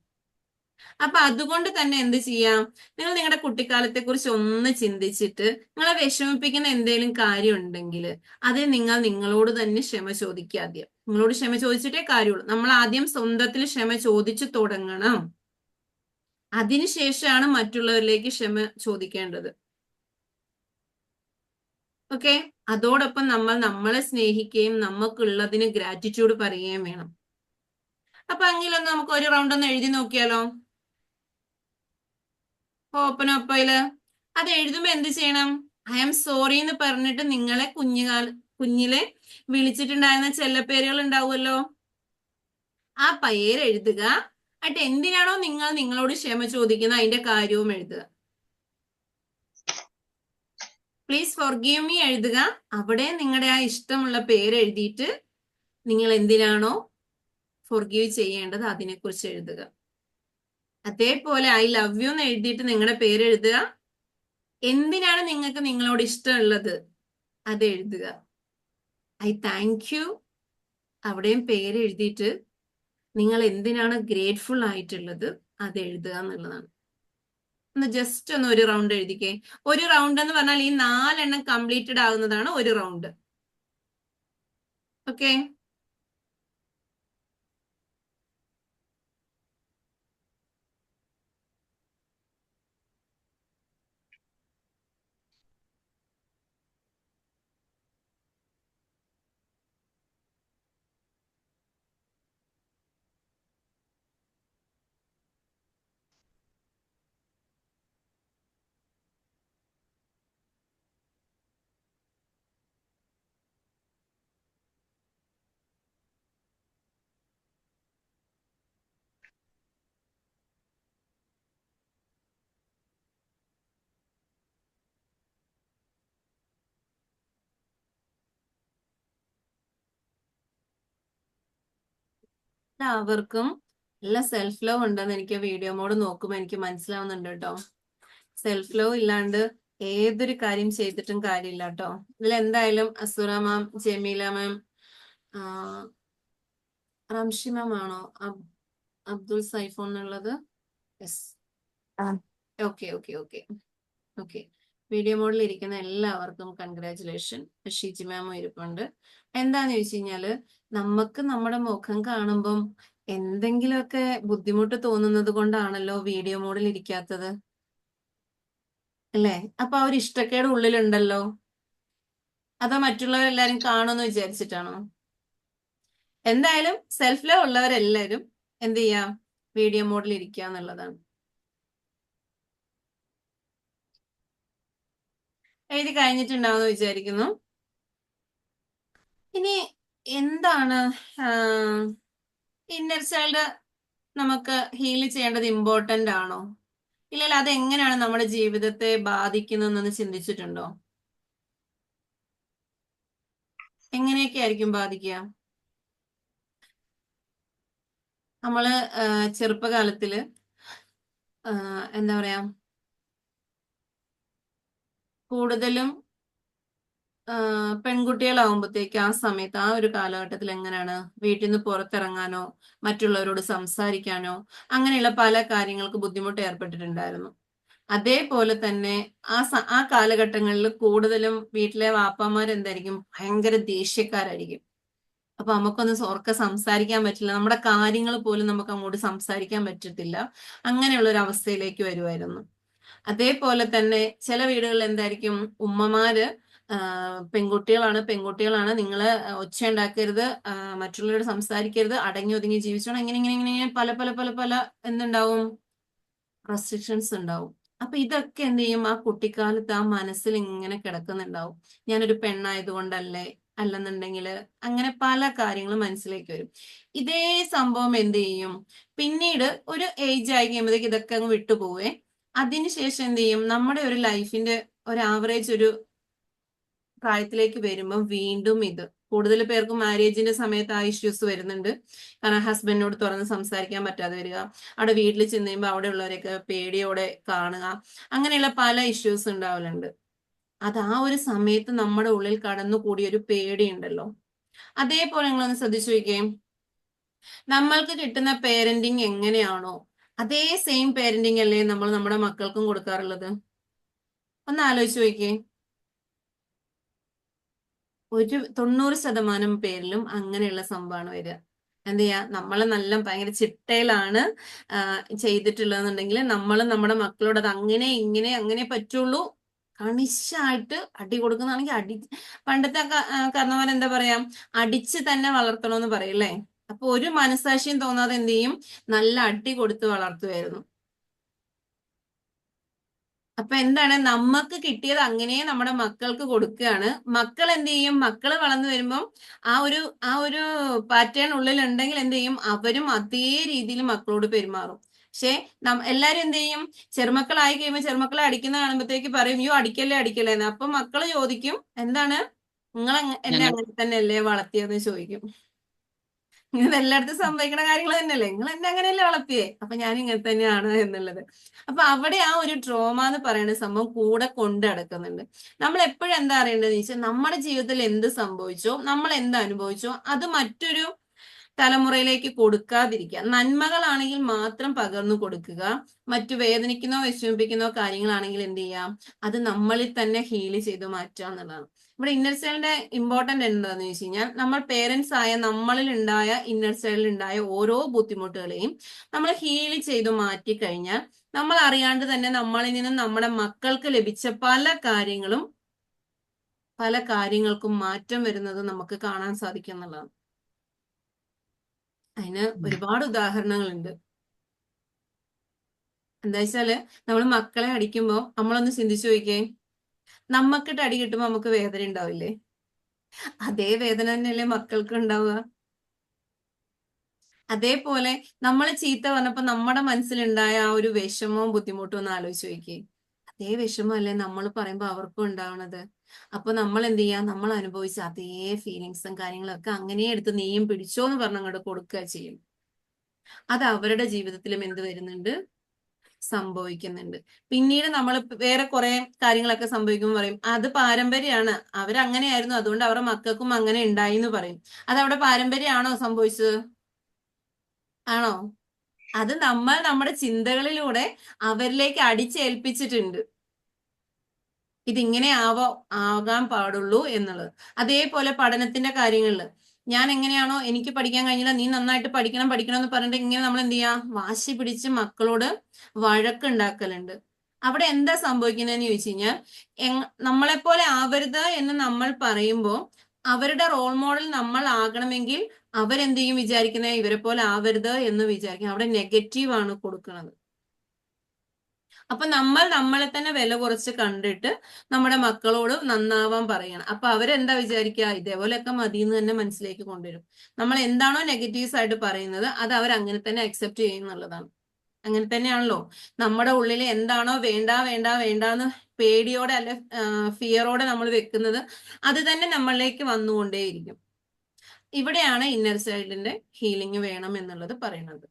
അപ്പൊ അതുകൊണ്ട് തന്നെ എന്ത് ചെയ്യാം, നിങ്ങൾ നിങ്ങളുടെ കുട്ടിക്കാലത്തെ കുറിച്ച് ഒന്ന് ചിന്തിച്ചിട്ട് നിങ്ങളെ വിഷമിപ്പിക്കുന്ന എന്തെങ്കിലും കാര്യം ഉണ്ടെങ്കിൽ അത് നിങ്ങൾ നിങ്ങളോട് തന്നെ ക്ഷമ ചോദിക്കുക. ആദ്യം നിങ്ങളോട് ക്ഷമ ചോദിച്ചിട്ടേ കാര്യമുള്ളൂ. നമ്മൾ ആദ്യം സ്വന്തത്തിൽ ക്ഷമ ചോദിച്ചു തുടങ്ങണം. അതിനുശേഷമാണ് മറ്റുള്ളവരിലേക്ക് ക്ഷമ ചോദിക്കേണ്ടത്. ഓക്കെ, അതോടൊപ്പം നമ്മൾ നമ്മളെ സ്നേഹിക്കുകയും നമുക്കുള്ളതിന് ഗ്രാറ്റിറ്റ്യൂഡ് പറയുകയും വേണം. അപ്പൊ അങ്ങിലൊന്ന് നമുക്ക് ഒരു റൗണ്ട് ഒന്ന് എഴുതി നോക്കിയാലോ? ഓപ്പനോപ്പയില് അത് എഴുതുമ്പോ എന്ത് ചെയ്യണം? ഐ ആം സോറി എന്ന് പറഞ്ഞിട്ട് നിങ്ങളെ കുഞ്ഞിലെ വിളിച്ചിട്ടുണ്ടായിരുന്ന ചെല്ലപ്പേരുകൾ ഉണ്ടാവുമല്ലോ. ആ പേര് എഴുതുക. എന്നിട്ട് എന്തിനാണോ നിങ്ങൾ നിങ്ങളോട് ക്ഷമ ചോദിക്കുന്നത് അതിന്റെ കാര്യവും എഴുതുക. പ്ലീസ് ഫോർഗീവ് മീ എഴുതുക. അവിടെ നിങ്ങളുടെ ആ ഇഷ്ടമുള്ള പേര് എഴുതിയിട്ട് നിങ്ങൾ എന്തിനാണോ ഫോർഗീവ് ചെയ്യേണ്ടത് അതിനെക്കുറിച്ച് എഴുതുക. അതേപോലെ ഐ ലവ് യു എന്ന് എഴുതിയിട്ട് നിങ്ങളുടെ പേര് എഴുതുക. എന്തിനാണ് നിങ്ങൾക്ക് നിങ്ങളോട് ഇഷ്ടമുള്ളത് അത് എഴുതുക. ഐ താങ്ക് യു അവിടെയും പേര് എഴുതിയിട്ട് നിങ്ങൾ എന്തിനാണ് ഗ്രേറ്റ്ഫുൾ ആയിട്ടുള്ളത് അത് എഴുതുക എന്നുള്ളതാണ്. ഒന്ന് ജസ്റ്റ് ഒന്ന് ഒരു റൗണ്ട് എഴുതിക്കേ. ഒരു റൗണ്ട് എന്ന് പറഞ്ഞാൽ ഈ 4 എണ്ണം കംപ്ലീറ്റഡ് ആകുന്നതാണ് ഒരു റൗണ്ട്. ഓക്കെ, എല്ലാവർക്കും നല്ല സെൽഫ് ലവ് ഉണ്ടെന്ന് എനിക്ക് വീഡിയോ മോഡ് നോക്കുമ്പോൾ എനിക്ക് മനസ്സിലാവുന്നുണ്ട് കേട്ടോ. സെൽഫ് ലവ് ഇല്ലാണ്ട് ഏതൊരു കാര്യം ചെയ്തിട്ടും കാര്യമില്ല കേട്ടോ. ഇതിൽ എന്തായാലും അസുറ മാം, ജമീല മാം, റംഷി മാം ആണോ അബ്ദുൾ സൈഫോൺ എന്നുള്ളത്? Yes, okay okay okay okay. Video മോഡിൽ ഇരിക്കുന്ന എല്ലാവർക്കും കൺഗ്രാറ്റുലേഷൻ. ഷീജി മാമും ഇരിപ്പുണ്ട്. എന്താന്ന് ചോദിച്ചു കഴിഞ്ഞാല് നമുക്ക് നമ്മുടെ മുഖം കാണുമ്പം എന്തെങ്കിലുമൊക്കെ ബുദ്ധിമുട്ട് തോന്നുന്നത് കൊണ്ടാണല്ലോ വീഡിയോ മോഡിൽ ഇരിക്കാത്തത്, അല്ലേ? അപ്പൊ ആ ഒരു ഇഷ്ടക്കേട് ഉള്ളിലുണ്ടല്ലോ. അതോ മറ്റുള്ളവരെല്ലാരും കാണുമെന്ന് വിചാരിച്ചിട്ടാണോ? എന്തായാലും സെൽഫ് ലവ് ഉള്ളവരെല്ലാരും എന്ത് ചെയ്യാം, വീഡിയോ മോഡിൽ ഇരിക്കുക എന്നുള്ളതാണ്. എഴുതി കഴിഞ്ഞിട്ടുണ്ടാവുമെന്ന് വിചാരിക്കുന്നു. ഇനി എന്താണ് ഇന്നർ ചൈൽഡ് നമുക്ക് ഹീൽ ചെയ്യേണ്ടത് ഇമ്പോർട്ടന്റ് ആണോ? ഇല്ലെങ്കിൽ അത് എങ്ങനെയാണ് നമ്മുടെ ജീവിതത്തെ ബാധിക്കുന്നതെന്ന് ചിന്തിച്ചിട്ടുണ്ടോ? എങ്ങനെയൊക്കെ ആയിരിക്കും ബാധിക്കുക? നമ്മള് ചെറുപ്പകാലത്തില് എന്താ പറയാ, കൂടുതലും പെൺകുട്ടികളാവുമ്പോഴത്തേക്ക് ആ സമയത്ത് ആ ഒരു കാലഘട്ടത്തിൽ എങ്ങനെയാണ് വീട്ടിൽ നിന്ന് പുറത്തിറങ്ങാനോ മറ്റുള്ളവരോട് സംസാരിക്കാനോ അങ്ങനെയുള്ള പല കാര്യങ്ങൾക്ക് ബുദ്ധിമുട്ട് ഏർപ്പെട്ടിട്ടുണ്ടായിരുന്നു. അതേപോലെ തന്നെ ആ കാലഘട്ടങ്ങളിൽ കൂടുതലും വീട്ടിലെ വാപ്പാമാർ എന്തായിരിക്കും, ഭയങ്കര ദേഷ്യക്കാരായിരിക്കും. അപ്പൊ നമുക്കൊന്ന് ഉറക്കെ സംസാരിക്കാൻ പറ്റില്ല, നമ്മുടെ കാര്യങ്ങൾ പോലും നമുക്ക് അങ്ങോട്ട് സംസാരിക്കാൻ പറ്റത്തില്ല. അങ്ങനെയുള്ള ഒരു അവസ്ഥയിലേക്ക് വരുമായിരുന്നു. അതേപോലെ തന്നെ ചില വീടുകളിൽ എന്തായിരിക്കും, ഉമ്മമാര് പെൺകുട്ടികളാണ് നിങ്ങള് ഒച്ച ഉണ്ടാക്കരുത്, മറ്റുള്ളവരോട് സംസാരിക്കരുത്, അടങ്ങി ഒതുങ്ങി ജീവിച്ചോണം, ഇങ്ങനെ ഇങ്ങനെ ഇങ്ങനെ പല പല പല പല എന്തുണ്ടാവും, റെസ്ട്രിക്ഷൻസ് ഉണ്ടാവും. അപ്പൊ ഇതൊക്കെ എന്ത് ചെയ്യും, ആ കുട്ടിക്കാലത്ത് ആ മനസ്സിൽ ഇങ്ങനെ കിടക്കുന്നുണ്ടാവും. ഞാനൊരു പെണ്ണായതുകൊണ്ടല്ലേ, അല്ലെന്നുണ്ടെങ്കിൽ അങ്ങനെ പല കാര്യങ്ങളും മനസ്സിലേക്ക് വരും. ഇതേ സംഭവം എന്ത് ചെയ്യും, പിന്നീട് ഒരു ഏജ് ആയി കഴിയുമ്പോഴത്തേക്ക് ഇതൊക്കെ അങ്ങ് വിട്ടുപോവേ. അതിനുശേഷം എന്ത് ചെയ്യും, നമ്മുടെ ഒരു ലൈഫിന്റെ ഒരു ആവറേജ് ഒരു പ്രായത്തിലേക്ക് വരുമ്പോൾ വീണ്ടും ഇത് കൂടുതൽ പേർക്ക് മാരേജിന്റെ സമയത്ത് ആ ഇഷ്യൂസ് വരുന്നുണ്ട്. കാരണം ഹസ്ബൻഡിനോട് തുറന്ന് സംസാരിക്കാൻ പറ്റാതെ വരിക, അവിടെ വീട്ടിൽ ചെന്ന് കഴിയുമ്പോൾ അവിടെ ഉള്ളവരെയൊക്കെ പേടിയോടെ കാണുക, അങ്ങനെയുള്ള പല ഇഷ്യൂസ് ഉണ്ടാവലുണ്ട്. അത് ആ ഒരു സമയത്ത് നമ്മുടെ ഉള്ളിൽ കടന്നുകൂടിയ ഒരു പേടിയുണ്ടല്ലോ. അതേപോലെ നിങ്ങളൊന്ന് ശ്രദ്ധിച്ചു നോക്കുകയും, നമ്മൾക്ക് കിട്ടുന്ന പേരന്റിങ് എങ്ങനെയാണോ അതേ സെയിം പേരന്റിങ് അല്ലേ നമ്മൾ നമ്മുടെ മക്കൾക്കും കൊടുക്കാറുള്ളത്? ഒന്ന് ആലോചിച്ച് നോക്കിയേ. ഒരു 90% പേരിലും അങ്ങനെയുള്ള സംഭവമാണ് വരിക. എന്ത് ചെയ്യാ, നമ്മളെ നല്ല ഭയങ്കര ചിട്ടയിലാണ് ചെയ്തിട്ടുള്ളതെന്നുണ്ടെങ്കിൽ നമ്മൾ നമ്മുടെ മക്കളോട് അത് അങ്ങനെ ഇങ്ങനെ അങ്ങനെ പറ്റുള്ളൂ, കണിശായിട്ട് അടി കൊടുക്കുന്നതാണെങ്കിൽ അടി. പണ്ടത്തെ കാരണവരെന്താ പറയാ, അടിച്ച് തന്നെ വളർത്തണമെന്ന് പറയല്ലേ. അപ്പൊ ഒരു മനസാക്ഷിയും തോന്നാതെ എന്ത് ചെയ്യും, നല്ല അടി കൊടുത്ത് വളർത്തുമായിരുന്നു. അപ്പൊ എന്താണ്, നമുക്ക് കിട്ടിയത് അങ്ങനെ നമ്മുടെ മക്കൾക്ക് കൊടുക്കുകയാണ്. മക്കൾ എന്ത് ചെയ്യും, മക്കള് വളർന്നു വരുമ്പം ആ ഒരു പാറ്റേൺ ഉള്ളിൽ ഉണ്ടെങ്കിൽ എന്ത് ചെയ്യും, അവരും അതേ രീതിയിൽ മക്കളോട് പെരുമാറും. പക്ഷെ എല്ലാരും എന്ത് ചെയ്യും, ചെറുമക്കളായി കഴിയുമ്പോൾ ചെറുമക്കളെ അടിക്കുന്ന കാണുമ്പോഴത്തേക്ക് പറയും, അയ്യോ അടിക്കല്ലേ അടിക്കല്ലേ എന്ന്. അപ്പൊ മക്കള് ചോദിക്കും, എന്താണ് നിങ്ങൾ എന്നെ ഞങ്ങൾ അങ്ങനെ തന്നെയല്ലേ വളർത്തിയെന്ന് ചോദിക്കും. ഇങ്ങനെ എല്ലായിടത്തും സംഭവിക്കുന്ന കാര്യങ്ങൾ തന്നെയല്ലേ, നിങ്ങൾ എന്നെ അങ്ങനെയല്ലേ വളർത്തിയേ, അപ്പൊ ഞാൻ ഇങ്ങനെ തന്നെയാണ് എന്നുള്ളത്. അപ്പൊ അവിടെ ആ ഒരു ട്രോമ എന്ന് പറയുന്ന സംഭവം കൂടെ കൊണ്ട് നടക്കുന്നുണ്ട്. നമ്മൾ എപ്പോഴും എന്താ അറിയേണ്ടതെന്ന് വെച്ചാൽ, നമ്മുടെ ജീവിതത്തിൽ എന്ത് സംഭവിച്ചോ, നമ്മൾ എന്ത് അനുഭവിച്ചോ, അത് മറ്റൊരു തലമുറയിലേക്ക് കൊടുക്കാതിരിക്കുക. നന്മകളാണെങ്കിൽ മാത്രം പകർന്നു കൊടുക്കുക. മറ്റു വേദനിക്കുന്നോ വിഷമിപ്പിക്കുന്നോ കാര്യങ്ങളാണെങ്കിൽ എന്ത് ചെയ്യാം, അത് നമ്മളിൽ തന്നെ ഹീൽ ചെയ്ത് മാറ്റുക എന്നുള്ളതാണ്. ഇവിടെ ഇന്നർ ചൈൽഡിന്റെ ഇമ്പോർട്ടന്റ് എന്താണെന്ന് വെച്ച് കഴിഞ്ഞാൽ, നമ്മൾ പേരൻസ് ആയ നമ്മളിൽ ഉണ്ടായ ഇന്നർ ചൈൽഡിൽ ഉണ്ടായ ഓരോ ബുദ്ധിമുട്ടുകളെയും നമ്മൾ ഹീൽ ചെയ്ത് മാറ്റി കഴിഞ്ഞാൽ, നമ്മൾ അറിയാണ്ട് തന്നെ നമ്മളിൽ നിന്നും നമ്മുടെ മക്കൾക്ക് ലഭിച്ച പല കാര്യങ്ങൾക്കും മാറ്റം വരുന്നത് നമുക്ക് കാണാൻ സാധിക്കും എന്നുള്ളതാണ്. അതിന് ഒരുപാട് ഉദാഹരണങ്ങളുണ്ട്. എന്താ വെച്ചാല്, നമ്മൾ മക്കളെ അടിക്കുമ്പോ നമ്മളൊന്ന് ചിന്തിച്ചു നോക്കിയേ, നമ്മക്കിട്ട് അടി കിട്ടുമ്പോ നമുക്ക് വേദന ഉണ്ടാവില്ലേ? അതേ വേദന തന്നെയല്ലേ മക്കൾക്ക് ഉണ്ടാവുക. അതേപോലെ നമ്മൾ ചീത്ത പറഞ്ഞപ്പോ നമ്മുടെ മനസ്സിലുണ്ടായ ആ ഒരു വിഷമവും ബുദ്ധിമുട്ടും ഒന്ന് ആലോചിച്ച് നോക്കിയേ. അതേ വിഷമല്ലേ നമ്മൾ പറയുമ്പോ അവർക്കും ഉണ്ടാവണത്. അപ്പൊ നമ്മൾ എന്ത് ചെയ്യാ, നമ്മൾ അനുഭവിച്ച അതേ ഫീലിങ്സും കാര്യങ്ങളൊക്കെ അങ്ങനെ എടുത്ത് നീയും പിടിച്ചോ എന്ന് പറഞ്ഞ് അങ്ങോട്ട് കൊടുക്കുക ചെയ്യും. അത് അവരുടെ ജീവിതത്തിലും എന്ത് വരുന്നുണ്ട്, സംഭവിക്കുന്നുണ്ട്. പിന്നീട് നമ്മൾ വേറെ കുറെ കാര്യങ്ങളൊക്കെ സംഭവിക്കുമ്പോൾ പറയും, അത് പാരമ്പര്യമാണ്, അവരങ്ങനെയായിരുന്നു, അതുകൊണ്ട് അവരുടെ മക്കൾക്കും അങ്ങനെ ഉണ്ടായി എന്ന് പറയും. അത് അവിടെ പാരമ്പര്യമാണോ സംഭവിച്ചത്? ആണോ? അത് നമ്മൾ നമ്മുടെ ചിന്തകളിലൂടെ അവരിലേക്ക് അടിച്ചേൽപ്പിച്ചിട്ടുണ്ട്, ഇതിങ്ങനെ ആകാൻ പാടുള്ളൂ എന്നുള്ളത്. അതേപോലെ പഠനത്തിന്റെ കാര്യങ്ങളിൽ ഞാൻ എങ്ങനെയാണോ, എനിക്ക് പഠിക്കാൻ കഴിഞ്ഞില്ല, നീ നന്നായിട്ട് പഠിക്കണം എന്ന് പറഞ്ഞിട്ട് ഇങ്ങനെ നമ്മൾ എന്ത് ചെയ്യാ, വാശി പിടിച്ച് മക്കളോട് വഴക്കുണ്ടാക്കലുണ്ട്. അവിടെ എന്താ സംഭവിക്കുന്നതെന്ന് ചോദിച്ചു കഴിഞ്ഞാൽ, നമ്മളെപ്പോലെ ആവരുത് എന്ന് നമ്മൾ പറയുമ്പോൾ അവരുടെ റോൾ മോഡൽ നമ്മൾ ആകണമെങ്കിൽ അവരെന്ത് ചെയ്യും, വിചാരിക്കുന്നത് ഇവരെ പോലെ ആവരുത് എന്ന് വിചാരിക്കും. അവിടെ നെഗറ്റീവ് ആണ് കൊടുക്കുന്നത്. അപ്പൊ നമ്മൾ നമ്മളെ തന്നെ വില കുറച്ച് കണ്ടിട്ട് നമ്മുടെ മക്കളോട് നന്നാവാൻ പറയണം. അപ്പൊ അവരെന്താ വിചാരിക്കുക, ഇതേപോലെയൊക്കെ മതി എന്ന് തന്നെ മനസ്സിലേക്ക് കൊണ്ടുവരും. നമ്മൾ എന്താണോ നെഗറ്റീവ്സ് ആയിട്ട് പറയുന്നത് അത് അവർ അങ്ങനെ തന്നെ അക്സെപ്റ്റ് ചെയ്യുന്നുള്ളതാണ്. അങ്ങനെ തന്നെയാണല്ലോ നമ്മുടെ ഉള്ളിൽ എന്താണോ വേണ്ടാന്ന് പേടിയോടെ അല്ലെ ഫിയറോടെ നമ്മൾ വെക്കുന്നത്, അത് തന്നെ നമ്മളിലേക്ക് വന്നുകൊണ്ടേയിരിക്കും. ഇവിടെയാണ് ഇന്നർ ചൈൽഡിന്റെ ഹീലിംഗ് വേണം എന്നുള്ളത് പറയുന്നത്.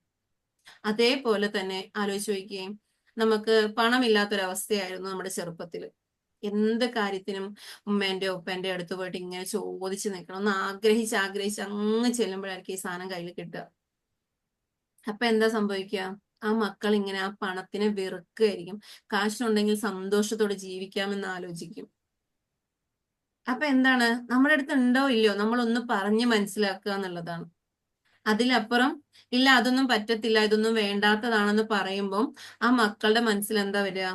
അതേപോലെ തന്നെ ആലോചിച്ച് നോക്കുകയും, നമുക്ക് പണമില്ലാത്തൊരവസ്ഥയായിരുന്നു നമ്മുടെ ചെറുപ്പത്തിൽ. എന്ത് കാര്യത്തിനും ഉമ്മേന്റെ ഉപ്പേന്റെ അടുത്ത് പോയിട്ട് ഇങ്ങനെ ചോദിച്ച് നിൽക്കണം, ഒന്ന് ആഗ്രഹിച്ച് അങ്ങ് ചെല്ലുമ്പോഴായിരിക്കും ഈ സാധനം കയ്യിൽ കിട്ടുക. അപ്പൊ എന്താ സംഭവിക്കുക, ആ മക്കൾ ഇങ്ങനെ ആ പണത്തിനെ വെറുക്കുകയായിരിക്കും. കാശുണ്ടെങ്കിൽ സന്തോഷത്തോടെ ജീവിക്കാമെന്ന് ആലോചിക്കും. അപ്പൊ എന്താണ്, നമ്മുടെ അടുത്ത് ഉണ്ടോ ഇല്ലയോ നമ്മളൊന്ന് പറഞ്ഞ് മനസ്സിലാക്കുക എന്നുള്ളതാണ്. അതിലപ്പുറം ഇല്ല, അതൊന്നും പറ്റത്തില്ല, ഇതൊന്നും വേണ്ടാത്തതാണെന്ന് പറയുമ്പം ആ മക്കളുടെ മനസ്സിൽ എന്താ വരിക,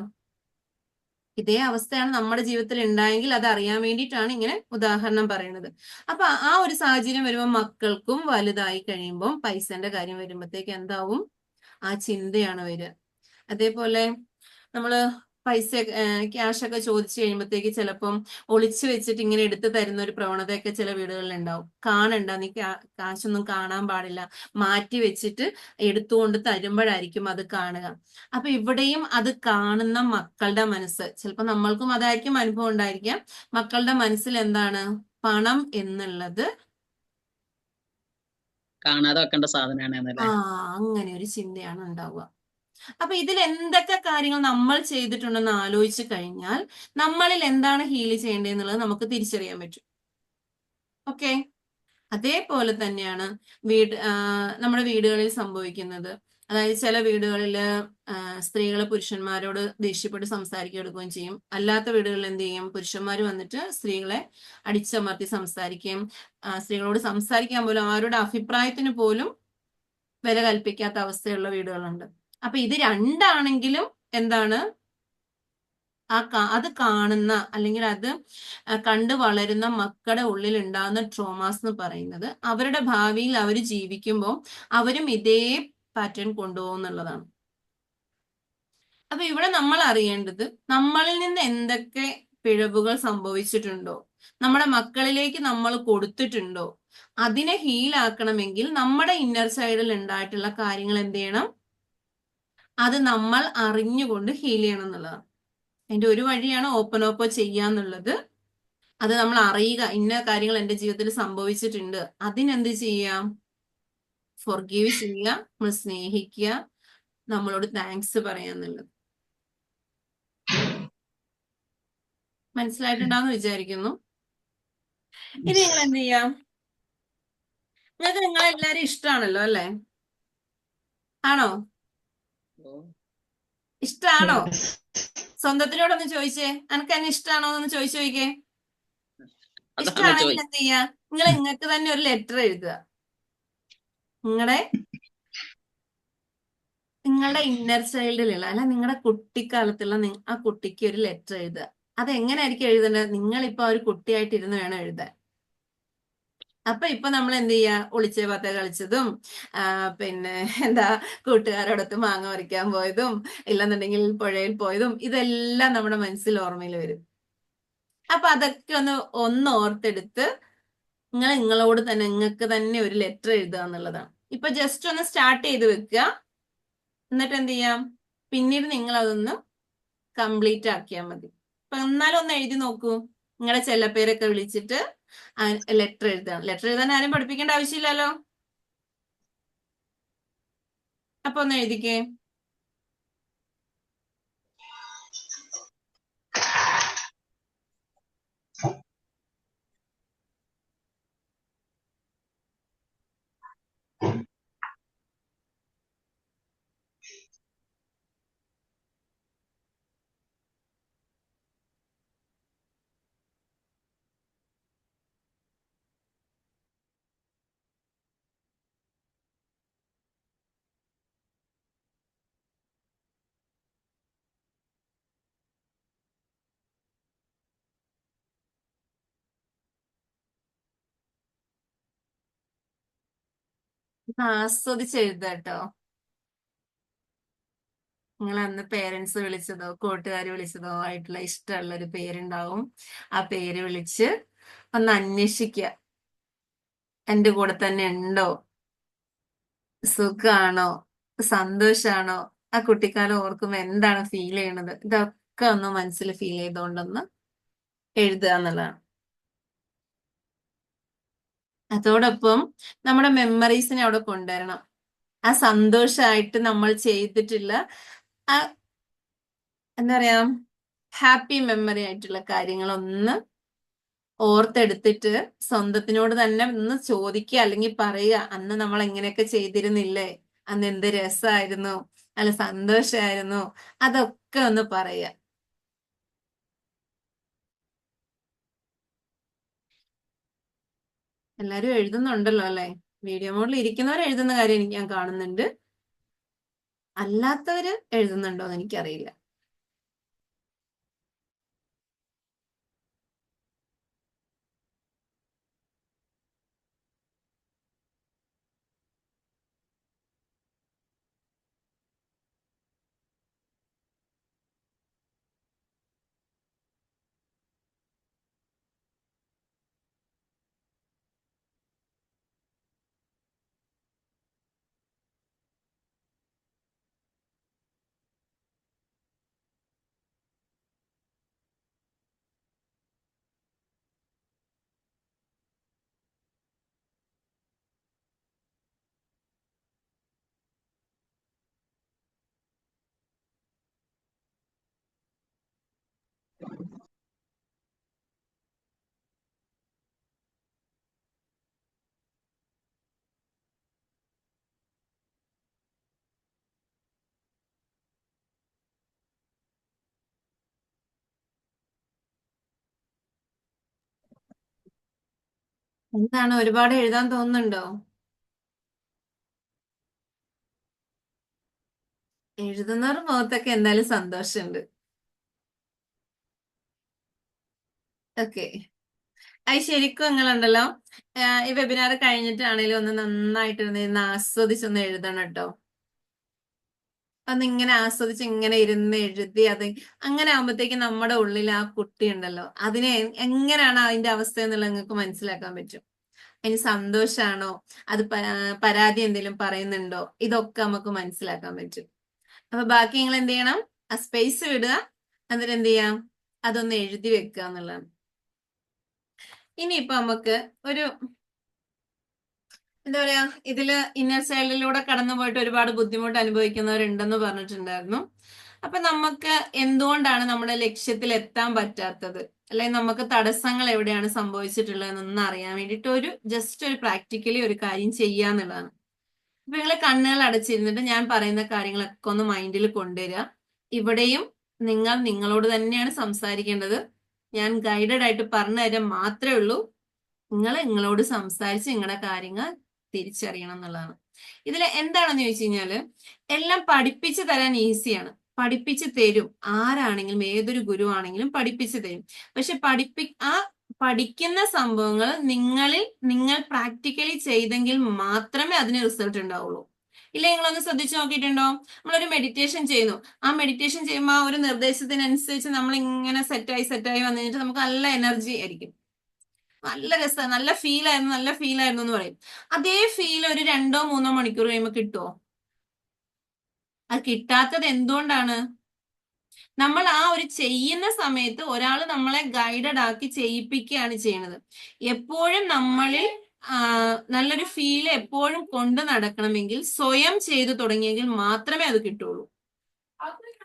ഇതേ അവസ്ഥയാണ് നമ്മുടെ ജീവിതത്തിൽ ഉണ്ടായെങ്കിൽ അത് അറിയാൻ വേണ്ടിയിട്ടാണ് ഇങ്ങനെ ഉദാഹരണം പറയുന്നത്. അപ്പൊ ആ ഒരു സാഹചര്യം വരുമ്പോൾ മക്കൾക്കും വലുതായി കഴിയുമ്പോൾ പൈസന്റെ കാര്യം വരുമ്പോഴത്തേക്ക് എന്താവും, ആ ചിന്തയാണ് വരിക. അതേപോലെ നമ്മള് പൈസ ക്യാഷ് ഒക്കെ ചോദിച്ചു കഴിയുമ്പോഴത്തേക്ക് ചിലപ്പം ഒളിച്ചു വെച്ചിട്ട് ഇങ്ങനെ എടുത്തു തരുന്ന ഒരു പ്രവണതയൊക്കെ ചില വീടുകളിൽ ഉണ്ടാവും. കാണണ്ട, നീ കാശൊന്നും കാണാൻ പാടില്ല, മാറ്റി വെച്ചിട്ട് എടുത്തുകൊണ്ട് തരുമ്പോഴായിരിക്കും അത് കാണുക. അപ്പൊ ഇവിടെയും അത് കാണുന്ന മക്കളുടെ മനസ്സ്, ചിലപ്പോ നമ്മൾക്കും അതായിരിക്കും അനുഭവം ഉണ്ടായിരിക്കാം, മക്കളുടെ മനസ്സിൽ എന്താണ്, പണം എന്നുള്ളത് കാണാതെ വെക്കേണ്ട സാധനമാണ്. അങ്ങനെ ഒരു ചിന്തയാണ് ഉണ്ടാവുക. അപ്പൊ ഇതിൽ എന്തൊക്കെ കാര്യങ്ങൾ നമ്മൾ ചെയ്തിട്ടുണ്ടെന്ന് ആലോചിച്ച് കഴിഞ്ഞാൽ നമ്മളിൽ എന്താണ് ഹീൽ ചെയ്യേണ്ടതെന്നുള്ളത് നമുക്ക് തിരിച്ചറിയാൻ പറ്റും. ഓക്കെ, അതേപോലെ തന്നെയാണ് നമ്മുടെ വീടുകളിൽ സംഭവിക്കുന്നത്. അതായത് ചില വീടുകളിൽ സ്ത്രീകൾ പുരുഷന്മാരോട് ദേഷ്യപ്പെട്ട് സംസാരിക്കുകയും ചെയ്യും. അല്ലാത്ത വീടുകളിൽ എന്ത് ചെയ്യും, പുരുഷന്മാർ വന്നിട്ട് സ്ത്രീകളെ അടിച്ചമർത്തി സംസാരിക്കുകയും സ്ത്രീകളോട് സംസാരിക്കാൻ പോലും അവരുടെ അഭിപ്രായത്തിന് പോലും വില കൽപ്പിക്കാത്ത അവസ്ഥയുള്ള വീടുകളുണ്ട്. അപ്പൊ ഇത് രണ്ടാണെങ്കിലും എന്താണ്, അത് കാണുന്ന അല്ലെങ്കിൽ അത് കണ്ടു വളരുന്ന മക്കളുടെ ഉള്ളിൽ ഉണ്ടാകുന്ന ട്രോമാസ് എന്ന് പറയുന്നത് അവരുടെ ഭാവിയിൽ അവർ ജീവിക്കുമ്പോൾ അവരും ഇതേ പാറ്റേൺ കൊണ്ടുപോകുന്നുള്ളതാണ്. അപ്പൊ ഇവിടെ നമ്മൾ അറിയേണ്ടത് നമ്മളിൽ നിന്ന് എന്തൊക്കെ പിഴവുകൾ സംഭവിച്ചിട്ടുണ്ടോ, നമ്മുടെ മക്കളിലേക്ക് നമ്മൾ കൊടുത്തിട്ടുണ്ടോ, അതിനെ ഹീലാക്കണമെങ്കിൽ നമ്മുടെ ഇന്നർ സൈഡിൽ ഉണ്ടായിട്ടുള്ള കാര്യങ്ങൾ എന്ത് ചെയ്യണം, അത് നമ്മൾ അറിഞ്ഞുകൊണ്ട് ഹീൽ ചെയ്യണം എന്നുള്ളതാണ്. അതിന്റെ ഒരു വഴിയാണ് ഓപ്പോ ചെയ്യാന്നുള്ളത്. അത് നമ്മൾ അറിയുക, ഇന്ന കാര്യങ്ങൾ എന്റെ ജീവിതത്തിൽ സംഭവിച്ചിട്ടുണ്ട്, അതിനെന്ത് ചെയ്യാം, ഫോർഗീവ് ചെയ്യുക, നമ്മൾ സ്നേഹിക്കുക, നമ്മളോട് താങ്ക്സ് പറയാന്നുള്ളത്. മനസ്സിലായിട്ടുണ്ടാന്ന് വിചാരിക്കുന്നു. ഇനി നിങ്ങൾ എന്ത് ചെയ്യാം, നിങ്ങൾക്ക് നിങ്ങളെല്ലാരും ഇഷ്ടമാണല്ലോ അല്ലെ? ആണോ? ഇഷ്ടാണോ? Yes. സ്വന്തത്തിനോടൊന്ന് ചോദിച്ചേ, എനിക്ക് എന്നെ ഇഷ്ടമാണോ എന്ന് ചോദിച്ചു നോക്കിക്കേ. അതാണ് ഇഷ്ടമാണെങ്കിൽ ചോദിച്ചത്. എന്ത് ചെയ്യാ, നിങ്ങൾ നിങ്ങൾക്ക് തന്നെ ഒരു ലെറ്റർ എഴുതുക. നിങ്ങളുടെ ഇന്നർ ചൈൽഡിലുള്ള, അല്ല നിങ്ങളുടെ കുട്ടിക്കാലത്തുള്ള ആ കുട്ടിക്ക് ഒരു ലെറ്റർ എഴുതുക. അത് എങ്ങനെയായിരിക്കും എഴുതേണ്ടത്? നിങ്ങളിപ്പോ ഒരു കുട്ടിയായിട്ടിരുന്ന് വേണം എഴുതാൻ. അപ്പൊ ഇപ്പൊ നമ്മൾ എന്ത് ചെയ്യാ, ഒളിച്ചേ പത്ത കളിച്ചതും പിന്നെ കൂട്ടുകാരോടൊത്ത് മാങ്ങ പറിക്കാൻ പോയതും ഇല്ലെന്നുണ്ടെങ്കിൽ പുഴയിൽ പോയതും ഇതെല്ലാം നമ്മുടെ മനസ്സിൽ ഓർമ്മയിൽ വരും. അപ്പൊ അതൊക്കെ ഒന്ന് ഓർത്തെടുത്ത് നിങ്ങളോട് തന്നെ നിങ്ങൾക്ക് തന്നെ ഒരു ലെറ്റർ എഴുതുക എന്നുള്ളതാണ്. ഇപ്പൊ ജസ്റ്റ് ഒന്ന് സ്റ്റാർട്ട് ചെയ്ത് വെക്കുക. എന്നിട്ട് എന്ത് ചെയ്യാം, പിന്നീട് നിങ്ങൾ അതൊന്ന് കംപ്ലീറ്റ് ആക്കിയാൽ മതി. അപ്പൊ എന്നാലും ഒന്ന് എഴുതി നോക്കൂ. നിങ്ങളുടെ ചെല്ലപ്പേരൊക്കെ വിളിച്ചിട്ട് ലെറ്റർ എഴുതണം. ലെറ്റർ എഴുതാൻ ആരും പഠിപ്പിക്കേണ്ട ആവശ്യമില്ലല്ലോ. അപ്പൊ ഒന്ന് എഴുതിക്കേ. ആസ്വദിച്ച് എഴുതുക കേട്ടോ. നിങ്ങൾ അന്ന് പേരൻസ് വിളിച്ചതോ കൂട്ടുകാർ വിളിച്ചതോ ആയിട്ടുള്ള ഇഷ്ടമുള്ള ഒരു പേരുണ്ടാവും. ആ പേര് വിളിച്ച് ഒന്ന് അന്വേഷിക്കുക, എന്റെ കൂടെ തന്നെ ഉണ്ടോ, സുഖാണോ, സന്തോഷാണോ, ആ കുട്ടിക്കാലം ഓർക്കുമ്പോ എന്താണ് ഫീൽ ചെയ്യണത്, ഇതൊക്കെ ഒന്ന് മനസ്സിൽ ഫീൽ ചെയ്തുകൊണ്ടൊന്ന് എഴുതുക എന്നുള്ളതാണ്. അതോടൊപ്പം നമ്മുടെ മെമ്മറീസിനെ അവിടെ കൊണ്ടുവരണം. ആ സന്തോഷമായിട്ട് നമ്മൾ ചെയ്തിട്ടുള്ള ആ എന്താ പറയാ, ഹാപ്പി മെമ്മറി ആയിട്ടുള്ള കാര്യങ്ങളൊന്ന് ഓർത്തെടുത്തിട്ട് സ്വന്തത്തിനോട് തന്നെ ഒന്ന് ചോദിക്കുക, അല്ലെങ്കിൽ പറയുക, അന്ന് നമ്മൾ എങ്ങനെയൊക്കെ ചെയ്തിരുന്നില്ലേ, അന്ന് എന്ത് രസമായിരുന്നു, അല്ല സന്തോഷമായിരുന്നു, അതൊക്കെ ഒന്ന് പറയുക. എല്ലാരും എഴുതുന്നുണ്ടല്ലോ അല്ലെ? വീഡിയോ മോഡിൽ ഇരിക്കുന്നവർ എഴുതുന്ന കാര്യം ഞാൻ കാണുന്നുണ്ട്. അല്ലാത്തവര് എഴുതുന്നുണ്ടോ എന്ന് എനിക്കറിയില്ല. എന്താണ്, ഒരുപാട് എഴുതാൻ തോന്നുന്നുണ്ടോ? എഴുതുന്നവരുടെ മുഖത്തൊക്കെ എന്തായാലും സന്തോഷമുണ്ട്. ഓക്കെ. അത് ശരിക്കും നിങ്ങളുണ്ടല്ലോ, ഈ വെബിനാർ കഴിഞ്ഞിട്ടാണേലും ഒന്ന് നന്നായിട്ട് ഇരുന്ന് ആസ്വദിച്ചൊന്ന് എഴുതണം കേട്ടോ. അന്നിങ്ങനെ ആസ്വദിച്ച് ഇങ്ങനെ ഇരുന്ന് എഴുതി അത് അങ്ങനെ ആകുമ്പോഴത്തേക്ക് നമ്മുടെ ഉള്ളിൽ ആ കുട്ടി ഉണ്ടല്ലോ, അതിനെ എങ്ങനെയാണ് അതിന്റെ അവസ്ഥ എന്നുള്ളത് നിങ്ങൾക്ക് മനസ്സിലാക്കാൻ പറ്റും. അതിന് സന്തോഷാണോ, അത് പരാതി എന്തെങ്കിലും പറയുന്നുണ്ടോ, ഇതൊക്കെ നമുക്ക് മനസ്സിലാക്കാൻ പറ്റും. അപ്പൊ ബാക്കി നിങ്ങൾ എന്ത് ചെയ്യണം, ആ സ്പേസ് വിടുക, എന്നിട്ട് എന്ത് ചെയ്യാം, അതൊന്ന് എഴുതി വെക്കുക എന്നുള്ളതാണ്. ഇനിയിപ്പൊ നമുക്ക് ഒരു എന്താ പറയാ, ഇതില് ഇന്നർ ചൈൽഡിലൂടെ കടന്നു പോയിട്ട് ഒരുപാട് ബുദ്ധിമുട്ട് അനുഭവിക്കുന്നവരുണ്ടെന്ന് പറഞ്ഞിട്ടുണ്ടായിരുന്നു. അപ്പൊ നമുക്ക് എന്തുകൊണ്ടാണ് നമ്മുടെ ലക്ഷ്യത്തിൽ എത്താൻ പറ്റാത്തത്, അല്ലെങ്കിൽ നമുക്ക് തടസ്സങ്ങൾ എവിടെയാണ് സംഭവിച്ചിട്ടുള്ളതെന്നൊന്നും അറിയാൻ വേണ്ടിയിട്ട് ജസ്റ്റ് ഒരു പ്രാക്ടിക്കലി ഒരു കാര്യം ചെയ്യാന്നുള്ളതാണ്. അപ്പൊ നിങ്ങളെ കണ്ണുകൾ അടച്ചിരുന്നിട്ട് ഞാൻ പറയുന്ന കാര്യങ്ങളൊക്കെ ഒന്ന് മൈൻഡിൽ കൊണ്ടുവരിക. ഇവിടെയും നിങ്ങൾ നിങ്ങളോട് തന്നെയാണ് സംസാരിക്കേണ്ടത്. ഞാൻ ഗൈഡഡ് ആയിട്ട് പറഞ്ഞു തരാൻ മാത്രമേ ഉള്ളൂ. നിങ്ങൾ നിങ്ങളോട് സംസാരിച്ച് നിങ്ങളുടെ കാര്യങ്ങൾ തിരിച്ചറിയണം എന്നുള്ളതാണ്. ഇതിൽ എന്താണെന്ന് ചോദിച്ചു കഴിഞ്ഞാല്, എല്ലാം പഠിപ്പിച്ചു തരാൻ ഈസിയാണ്, പഠിപ്പിച്ചു തരും. ആരാണെങ്കിലും ഏതൊരു ഗുരു ആണെങ്കിലും പഠിപ്പിച്ചു തരും. പക്ഷെ പഠിക്കുന്ന സംഭവങ്ങൾ നിങ്ങൾ പ്രാക്ടിക്കലി ചെയ്തെങ്കിൽ മാത്രമേ അതിന് റിസൾട്ട് ഉണ്ടാവുള്ളൂ. ഇല്ല, നിങ്ങളൊന്ന് ശ്രദ്ധിച്ചു നോക്കിയിട്ടുണ്ടോ, നമ്മളൊരു മെഡിറ്റേഷൻ ചെയ്യുന്നു, ആ മെഡിറ്റേഷൻ ചെയ്യുമ്പോൾ ആ ഒരു നിർദ്ദേശത്തിനനുസരിച്ച് നമ്മൾ ഇങ്ങനെ സെറ്റായി വന്നു കഴിഞ്ഞിട്ട് നമുക്ക് നല്ല എനർജി ആയിരിക്കും, നല്ല രസം, നല്ല ഫീൽ ആയിരുന്നു എന്ന് പറയും. അതേ ഫീൽ ഒരു 2-3 മണിക്കൂർ കഴിയുമ്പോൾ കിട്ടുമോ? അത് കിട്ടാത്തത് എന്തുകൊണ്ടാണ്? നമ്മൾ ആ ഒരു ചെയ്യുന്ന സമയത്ത് ഒരാൾ നമ്മളെ ഗൈഡഡ് ആക്കി ചെയ്യിപ്പിക്കുകയാണ് ചെയ്യുന്നത്. എപ്പോഴും നമ്മളിൽ നല്ലൊരു ഫീൽ എപ്പോഴും കൊണ്ട് നടക്കണമെങ്കിൽ സ്വയം ചെയ്തു തുടങ്ങിയെങ്കിൽ മാത്രമേ അത് കിട്ടുള്ളൂ.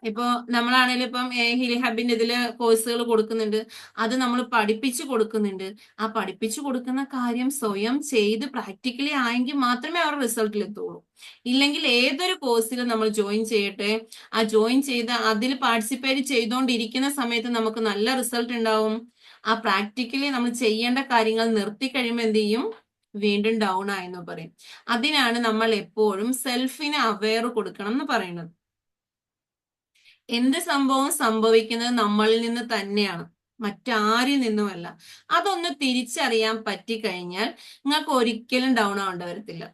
ഇപ്പൊ നമ്മളാണെങ്കിലും ഇപ്പം ഹിലി ഹബിന്റെ ഇതില് കോഴ്സുകൾ കൊടുക്കുന്നുണ്ട്, അത് നമ്മൾ പഠിപ്പിച്ചു കൊടുക്കുന്നുണ്ട്. ആ പഠിപ്പിച്ചു കൊടുക്കുന്ന കാര്യം സ്വയം ചെയ്ത് പ്രാക്ടിക്കലി ആയെങ്കിൽ മാത്രമേ അവർ റിസൾട്ടിൽ എത്തുള്ളൂ. ഇല്ലെങ്കിൽ ഏതൊരു കോഴ്സിലും നമ്മൾ ജോയിൻ ചെയ്യട്ടെ, ആ ജോയിൻ ചെയ്ത് അതിൽ പാർട്ടിസിപ്പേറ്റ് ചെയ്തുകൊണ്ടിരിക്കുന്ന സമയത്ത് നമുക്ക് നല്ല റിസൾട്ട് ഉണ്ടാവും. ആ പ്രാക്ടിക്കലി നമ്മൾ ചെയ്യേണ്ട കാര്യങ്ങൾ നിർത്തി കഴിയുമ്പോൾ എന്ത് ചെയ്യും, വീണ്ടും ഡൗൺ ആയെന്ന് പറയും. അതിനാണ് നമ്മൾ എപ്പോഴും സെൽഫിന് അവെയർ കൊടുക്കണം എന്ന് പറയുന്നത്. എന്ത് സംഭവം സംഭവിക്കുന്നത് നമ്മളിൽ നിന്ന് തന്നെയാണ്, മറ്റാരിൽ നിന്നുമല്ല. അതൊന്ന് തിരിച്ചറിയാൻ പറ്റിക്കഴിഞ്ഞാൽ നിങ്ങൾക്ക് ഒരിക്കലും ഡൗൺ ആവേണ്ടി വരത്തില്ല.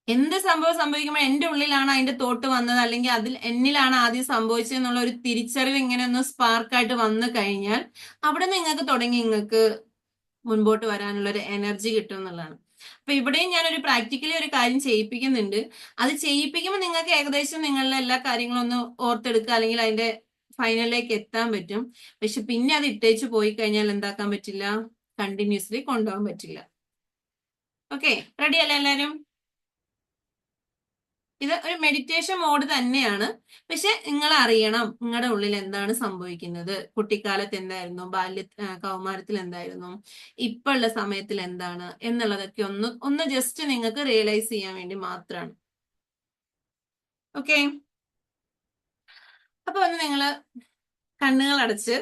എന്ത് സംഭവം സംഭവിക്കുമ്പോൾ എൻ്റെ ഉള്ളിലാണ് അതിന്റെ തോട്ട് വന്നത്, അല്ലെങ്കിൽ എന്നിലാണ് ആദ്യം സംഭവിച്ചത് എന്നുള്ള ഒരു തിരിച്ചറിവ് ഇങ്ങനെ ഒന്ന് സ്പാർക്കായിട്ട് വന്നു കഴിഞ്ഞാൽ അവിടെ നിങ്ങൾക്ക് മുൻപോട്ട് വരാനുള്ള ഒരു എനർജി കിട്ടും എന്നുള്ളതാണ്. അപ്പൊ ഇവിടെയും ഞാനൊരു പ്രാക്ടിക്കലി ഒരു കാര്യം ചെയ്യിപ്പിക്കുന്നുണ്ട്. അത് ചെയ്യിപ്പിക്കുമ്പോൾ നിങ്ങൾക്ക് ഏകദേശം നിങ്ങളുടെ എല്ലാ കാര്യങ്ങളും ഒന്ന് ഓർത്തെടുക്കുക, അല്ലെങ്കിൽ അതിന്റെ ഫൈനലിലേക്ക് എത്താൻ പറ്റും. പക്ഷെ പിന്നെ അത് ഇട്ടേച്ച് പോയി കഴിഞ്ഞാൽ എന്താക്കാൻ പറ്റില്ല, കണ്ടിന്യൂസ്ലി കൊണ്ടുപോകാൻ പറ്റില്ല. ഓക്കെ, റെഡി അല്ലേ എല്ലാവരും? ഇത് ഒരു മെഡിറ്റേഷൻ മോഡ് തന്നെയാണ്. പക്ഷെ നിങ്ങൾ അറിയണം നിങ്ങളുടെ ഉള്ളിൽ എന്താണ് സംഭവിക്കുന്നത്, കുട്ടിക്കാലത്ത് എന്തായിരുന്നു, കൗമാരത്തിൽ എന്തായിരുന്നു, ഇപ്പൊ ഉള്ള സമയത്തിൽ എന്താണ് എന്നുള്ളതൊക്കെ ഒന്ന് ജസ്റ്റ് നിങ്ങൾക്ക് റിയലൈസ് ചെയ്യാൻ വേണ്ടി മാത്രമാണ്. ഓക്കെ, അപ്പൊ ഒന്ന് നിങ്ങൾ കണ്ണുകൾ അടച്ച്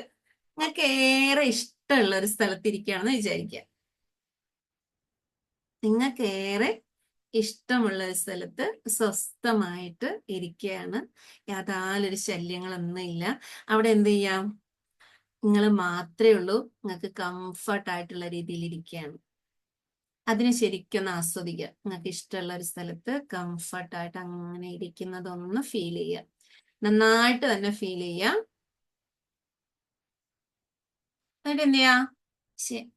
നിങ്ങൾക്ക് ഏറെ ഇഷ്ടമുള്ള ഒരു സ്ഥലത്തിരിക്കുകയാണെന്ന് വിചാരിക്കുക. നിങ്ങൾക്ക് ഏറെ ഇഷ്ടമുള്ള ഒരു സ്ഥലത്ത് സ്വസ്ഥമായിട്ട് ഇരിക്കുകയാണ്. യാതൊരു ശല്യങ്ങളൊന്നും ഇല്ല. അവിടെ എന്ത് ചെയ്യാം, നിങ്ങൾ മാത്രമേ ഉള്ളൂ, നിങ്ങൾക്ക് കംഫർട്ട് ആയിട്ടുള്ള രീതിയിൽ ഇരിക്കുകയാണ്. അതിനെ ശരിക്കൊന്ന് ആസ്വദിക്കുക. നിങ്ങൾക്ക് ഇഷ്ടമുള്ള ഒരു സ്ഥലത്ത് കംഫർട്ടായിട്ട് അങ്ങനെ ഇരിക്കുന്നതൊന്ന് ഫീൽ ചെയ്യുക, നന്നായിട്ട് തന്നെ ഫീൽ ചെയ്യുക. എന്നിട്ട് എന്ത് ചെയ്യാ,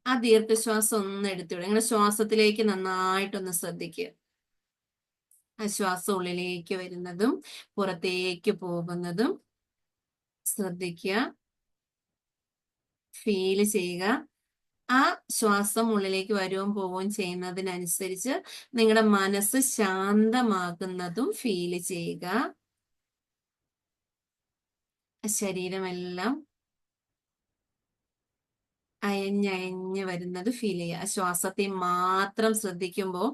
ആ ദീർഘശ്വാസം ഒന്ന് എടുത്തുവിടുക. നിങ്ങളുടെ ശ്വാസത്തിലേക്ക് നന്നായിട്ടൊന്ന് ശ്രദ്ധിക്കുക. ആ ശ്വാസം ഉള്ളിലേക്ക് വരുന്നതും പുറത്തേക്ക് പോകുന്നതും ശ്രദ്ധിക്കുക, ഫീൽ ചെയ്യുക. ആ ശ്വാസം ഉള്ളിലേക്ക് വരുകയും പോവുകയും ചെയ്യുന്നതിനനുസരിച്ച് നിങ്ങളുടെ മനസ്സ് ശാന്തമാകുന്നതും ഫീൽ ചെയ്യുക. ശരീരമെല്ലാം അയഞ്ഞയഞ്ഞ് വരുന്നത് ഫീൽ ചെയ്യുക. ശ്വാസത്തെ മാത്രം ശ്രദ്ധിക്കുമ്പോൾ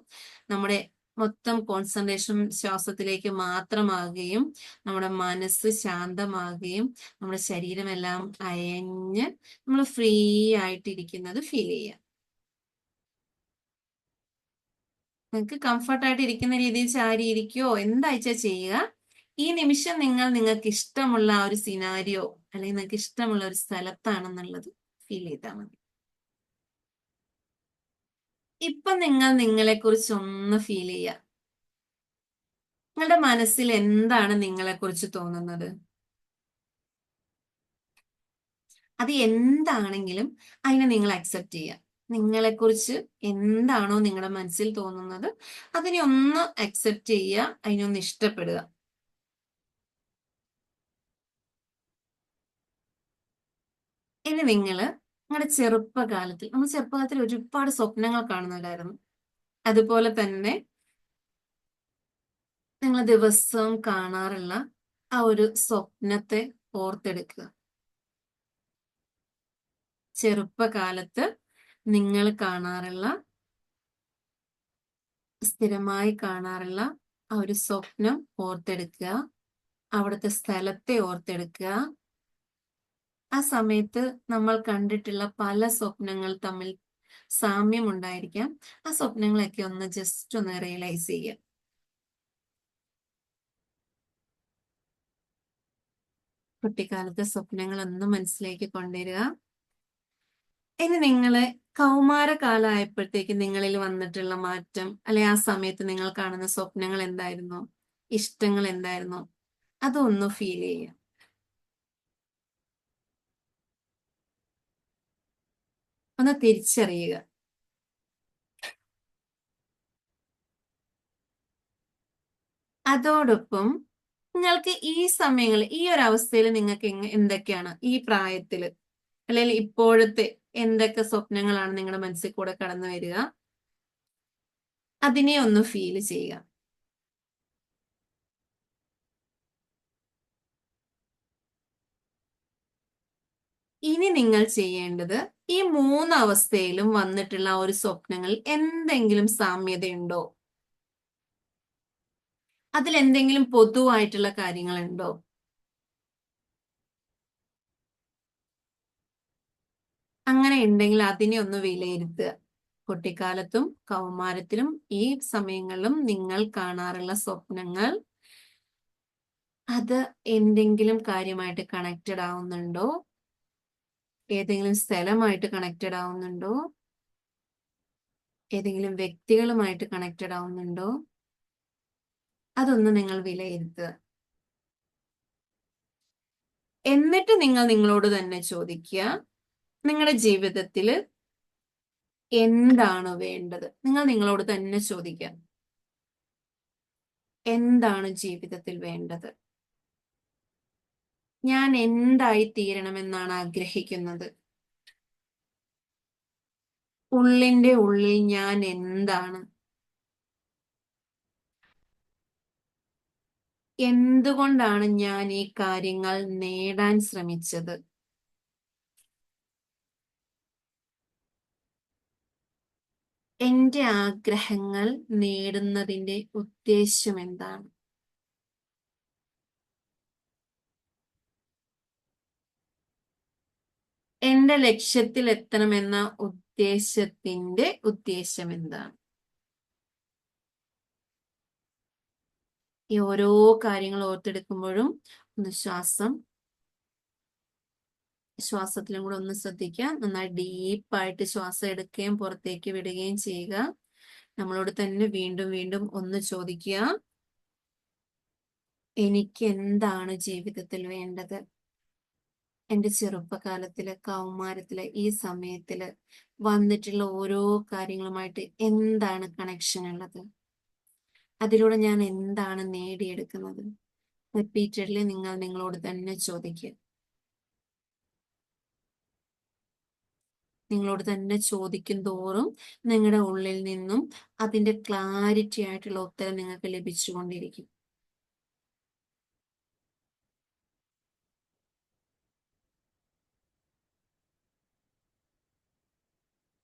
നമ്മുടെ മൊത്തം കോൺസെൻട്രേഷൻ ശ്വാസത്തിലേക്ക് മാത്രമാകുകയും നമ്മുടെ മനസ്സ് ശാന്തമാകുകയും നമ്മുടെ ശരീരമെല്ലാം അയഞ്ഞ് നമ്മൾ ഫ്രീ ആയിട്ടിരിക്കുന്നത് ഫീൽ ചെയ്യുക. നിങ്ങൾക്ക് കംഫർട്ടായിട്ട് ഇരിക്കുന്ന രീതിയിൽ ചാരി ഇരിക്കുകയോ എന്താഴ്ച ചെയ്യുക. ഈ നിമിഷം നിങ്ങൾക്ക് ഇഷ്ടമുള്ള ആ ഒരു സിനാരിയോ അല്ലെങ്കിൽ നിങ്ങൾക്ക് ഇഷ്ടമുള്ള ഒരു സ്ഥലത്താണെന്നുള്ളത് ഫീൽ ചെയ്താൽ മതി. ഇപ്പൊ നിങ്ങൾ നിങ്ങളെ കുറിച്ച് ഒന്ന് ഫീൽ ചെയ്യുക. നിങ്ങളുടെ മനസ്സിൽ എന്താണ് നിങ്ങളെ കുറിച്ച് തോന്നുന്നത്? അത് എന്താണെങ്കിലും അതിനെ നിങ്ങൾ അക്സെപ്റ്റ് ചെയ്യുക. നിങ്ങളെ കുറിച്ച് എന്താണോ നിങ്ങളുടെ മനസ്സിൽ തോന്നുന്നത് അതിനെ ഒന്ന് അക്സെപ്റ്റ് ചെയ്യുക, അതിനൊന്ന് ഇഷ്ടപ്പെടുക. ഇനി നിങ്ങള് നിങ്ങളുടെ ചെറുപ്പകാലത്തിൽ, നമ്മൾ ചെറുപ്പകാലത്തിൽ ഒരുപാട് സ്വപ്നങ്ങൾ കാണുന്നുണ്ടായിരുന്നു. അതുപോലെ തന്നെ നിങ്ങൾ ദിവസവും കാണാറുള്ള ആ ഒരു സ്വപ്നത്തെ ഓർത്തെടുക്കുക. ചെറുപ്പകാലത്ത് നിങ്ങൾ കാണാറുള്ള, സ്ഥിരമായി കാണാറുള്ള ആ ഒരു സ്വപ്നം ഓർത്തെടുക്കുക. അവിടുത്തെ സ്ഥലത്തെ ഓർത്തെടുക്കുക. ആ സമയത്ത് നമ്മൾ കണ്ടിട്ടുള്ള പല സ്വപ്നങ്ങൾ തമ്മിൽ സാമ്യം ഉണ്ടായിരിക്കാം. ആ സ്വപ്നങ്ങളൊക്കെ ഒന്ന് ജസ്റ്റ് ഒന്ന് റിയലൈസ് ചെയ്യുക. കുട്ടിക്കാലത്തെ സ്വപ്നങ്ങളൊന്നും മനസ്സിലേക്ക് കൊണ്ടുവരിക. ഇനി നിങ്ങളെ കൗമാരകാലമായപ്പോഴത്തേക്ക് നിങ്ങളിൽ വന്നിട്ടുള്ള മാറ്റം, അല്ലെ ആ സമയത്ത് നിങ്ങൾ കാണുന്ന സ്വപ്നങ്ങൾ എന്തായിരുന്നു, ഇഷ്ടങ്ങൾ എന്തായിരുന്നു, അതൊന്ന് ഫീൽ ചെയ്യുക. ഒന്ന് തിരിച്ചറിയുക. അതോടൊപ്പം നിങ്ങൾക്ക് ഈ സമയങ്ങളിൽ, ഈ ഒരു അവസ്ഥയിൽ നിങ്ങൾക്ക് എന്തൊക്കെയാണ് ഈ പ്രായത്തില്, അല്ലെങ്കിൽ ഇപ്പോഴത്തെ എന്തൊക്കെ സ്വപ്നങ്ങളാണ് നിങ്ങളുടെ മനസ്സിൽ കൂടെ കടന്നു വരിക, അതിനെ ഒന്ന് ഫീൽ ചെയ്യുക. ഇനി നിങ്ങൾ ചെയ്യേണ്ടത്, ഈ 3 അവസ്ഥയിലും വന്നിട്ടുള്ള ഒരു സ്വപ്നങ്ങൾ എന്തെങ്കിലും സാമ്യതയുണ്ടോ, അതിലെന്തെങ്കിലും പൊതുവായിട്ടുള്ള കാര്യങ്ങളുണ്ടോ? അങ്ങനെ ഉണ്ടെങ്കിൽ അതിനെ ഒന്ന് വിലയിരുത്തുക. കുട്ടിക്കാലത്തും കൗമാരത്തിലും ഈ സമയങ്ങളിലും നിങ്ങൾ കാണാറുള്ള സ്വപ്നങ്ങൾ, അത് എന്തെങ്കിലും കാര്യമായിട്ട് കണക്റ്റഡ് ആവുന്നുണ്ടോ? ഏതെങ്കിലും സ്ഥലമായിട്ട് കണക്റ്റഡ് ആവുന്നുണ്ടോ? ഏതെങ്കിലും വ്യക്തികളുമായിട്ട് കണക്റ്റഡ് ആവുന്നുണ്ടോ? അതൊന്ന് നിങ്ങൾ വിലയിരുത്തുക. എന്നിട്ട് നിങ്ങൾ നിങ്ങളോട് തന്നെ ചോദിക്കുക, നിങ്ങളുടെ ജീവിതത്തിൽ എന്താണ് വേണ്ടത്? നിങ്ങൾ നിങ്ങളോട് തന്നെ ചോദിക്കുക, എന്താണ് ജീവിതത്തിൽ വേണ്ടത്? ഞാൻ എന്തായി തീരണമെന്നാണ് ആഗ്രഹിക്കുന്നത്? ഉള്ളിന്റെ ഉള്ളിൽ ഞാൻ എന്താണ്? എന്തുകൊണ്ടാണ് ഞാൻ ഈ കാര്യങ്ങൾ നേടാൻ ശ്രമിച്ചത്? എന്റെ ആഗ്രഹങ്ങൾ നേടുന്നതിന്റെ ഉദ്ദേശം എന്താണ്? എന്റെ ലക്ഷ്യത്തിൽ എത്തണമെന്ന ഉദ്ദേശത്തിന്റെ ഉദ്ദേശം എന്താണ്? ഈ ഓരോ കാര്യങ്ങൾ ഓർത്തെടുക്കുമ്പോഴും ഒന്ന് ശ്വാസത്തിലും കൂടെ ഒന്ന് ശ്രദ്ധിക്കുക. നന്നായി ഡീപ്പായിട്ട് ശ്വാസം എടുക്കുകയും പുറത്തേക്ക് വിടുകയും ചെയ്യുക. നമ്മളോട് തന്നെ വീണ്ടും വീണ്ടും ഒന്ന് ചോദിക്കുക, എനിക്ക് എന്താണ് ജീവിതത്തിൽ വേണ്ടത്? എന്റെ ചെറുപ്പകാലത്തില്, കൗമാരത്തില്, ഈ സമയത്തില് വന്നിട്ടുള്ള ഓരോ കാര്യങ്ങളുമായിട്ട് എന്താണ് കണക്ഷൻ ഉള്ളത്? അതിലൂടെ ഞാൻ എന്താണ് നേടിയെടുക്കുന്നത്? റിപ്പീറ്റഡ്ലി നിങ്ങൾ നിങ്ങളോട് തന്നെ ചോദിക്കുക. നിങ്ങളോട് തന്നെ ചോദിക്കും തോറും നിങ്ങളുടെ ഉള്ളിൽ നിന്നും അതിന്റെ ക്ലാരിറ്റി ആയിട്ടുള്ള ഉത്തരം നിങ്ങൾക്ക് ലഭിച്ചുകൊണ്ടിരിക്കും.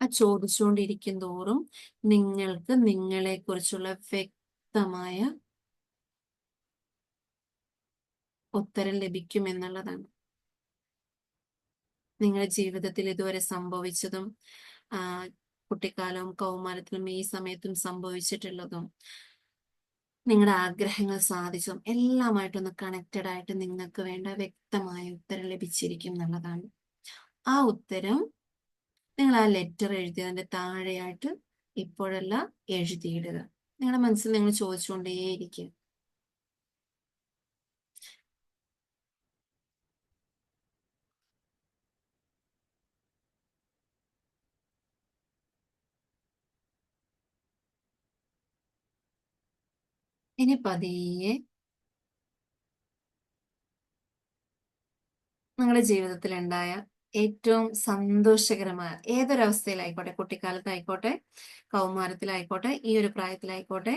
ആ ചോദിച്ചുകൊണ്ടിരിക്കും തോറും നിങ്ങൾക്ക് നിങ്ങളെ കുറിച്ചുള്ള വ്യക്തമായ ഉത്തരം ലഭിക്കും എന്നുള്ളതാണ്. നിങ്ങളുടെ ജീവിതത്തിൽ ഇതുവരെ സംഭവിച്ചതും കുട്ടിക്കാലവും കൗമാരത്തിലും ഈ സമയത്തും സംഭവിച്ചിട്ടുള്ളതും നിങ്ങളുടെ ആഗ്രഹങ്ങൾ സാധിച്ചതും എല്ലാമായിട്ടൊന്ന് കണക്റ്റഡ് ആയിട്ട് നിങ്ങൾക്ക് വേണ്ട വ്യക്തമായ ഉത്തരം ലഭിച്ചിരിക്കും എന്നുള്ളതാണ്. ആ ഉത്തരം നിങ്ങൾ ആ ലെറ്റർ എഴുതിയതിന്റെ താഴെയായിട്ട് ഇപ്പോഴല്ല എഴുതിയിടുക. നിങ്ങളുടെ മനസ്സിൽ നിങ്ങൾ ചോദിച്ചുകൊണ്ടേയിരിക്കുക, ഇനി പതിയെ നിങ്ങളുടെ ജീവിതത്തിൽ ഉണ്ടായ ഏറ്റവും സന്തോഷകരമായ ഏതൊരവസ്ഥയിലായിക്കോട്ടെ, കുട്ടിക്കാലത്തായിക്കോട്ടെ, കൗമാരത്തിലായിക്കോട്ടെ, ഈ ഒരു പ്രായത്തിലായിക്കോട്ടെ,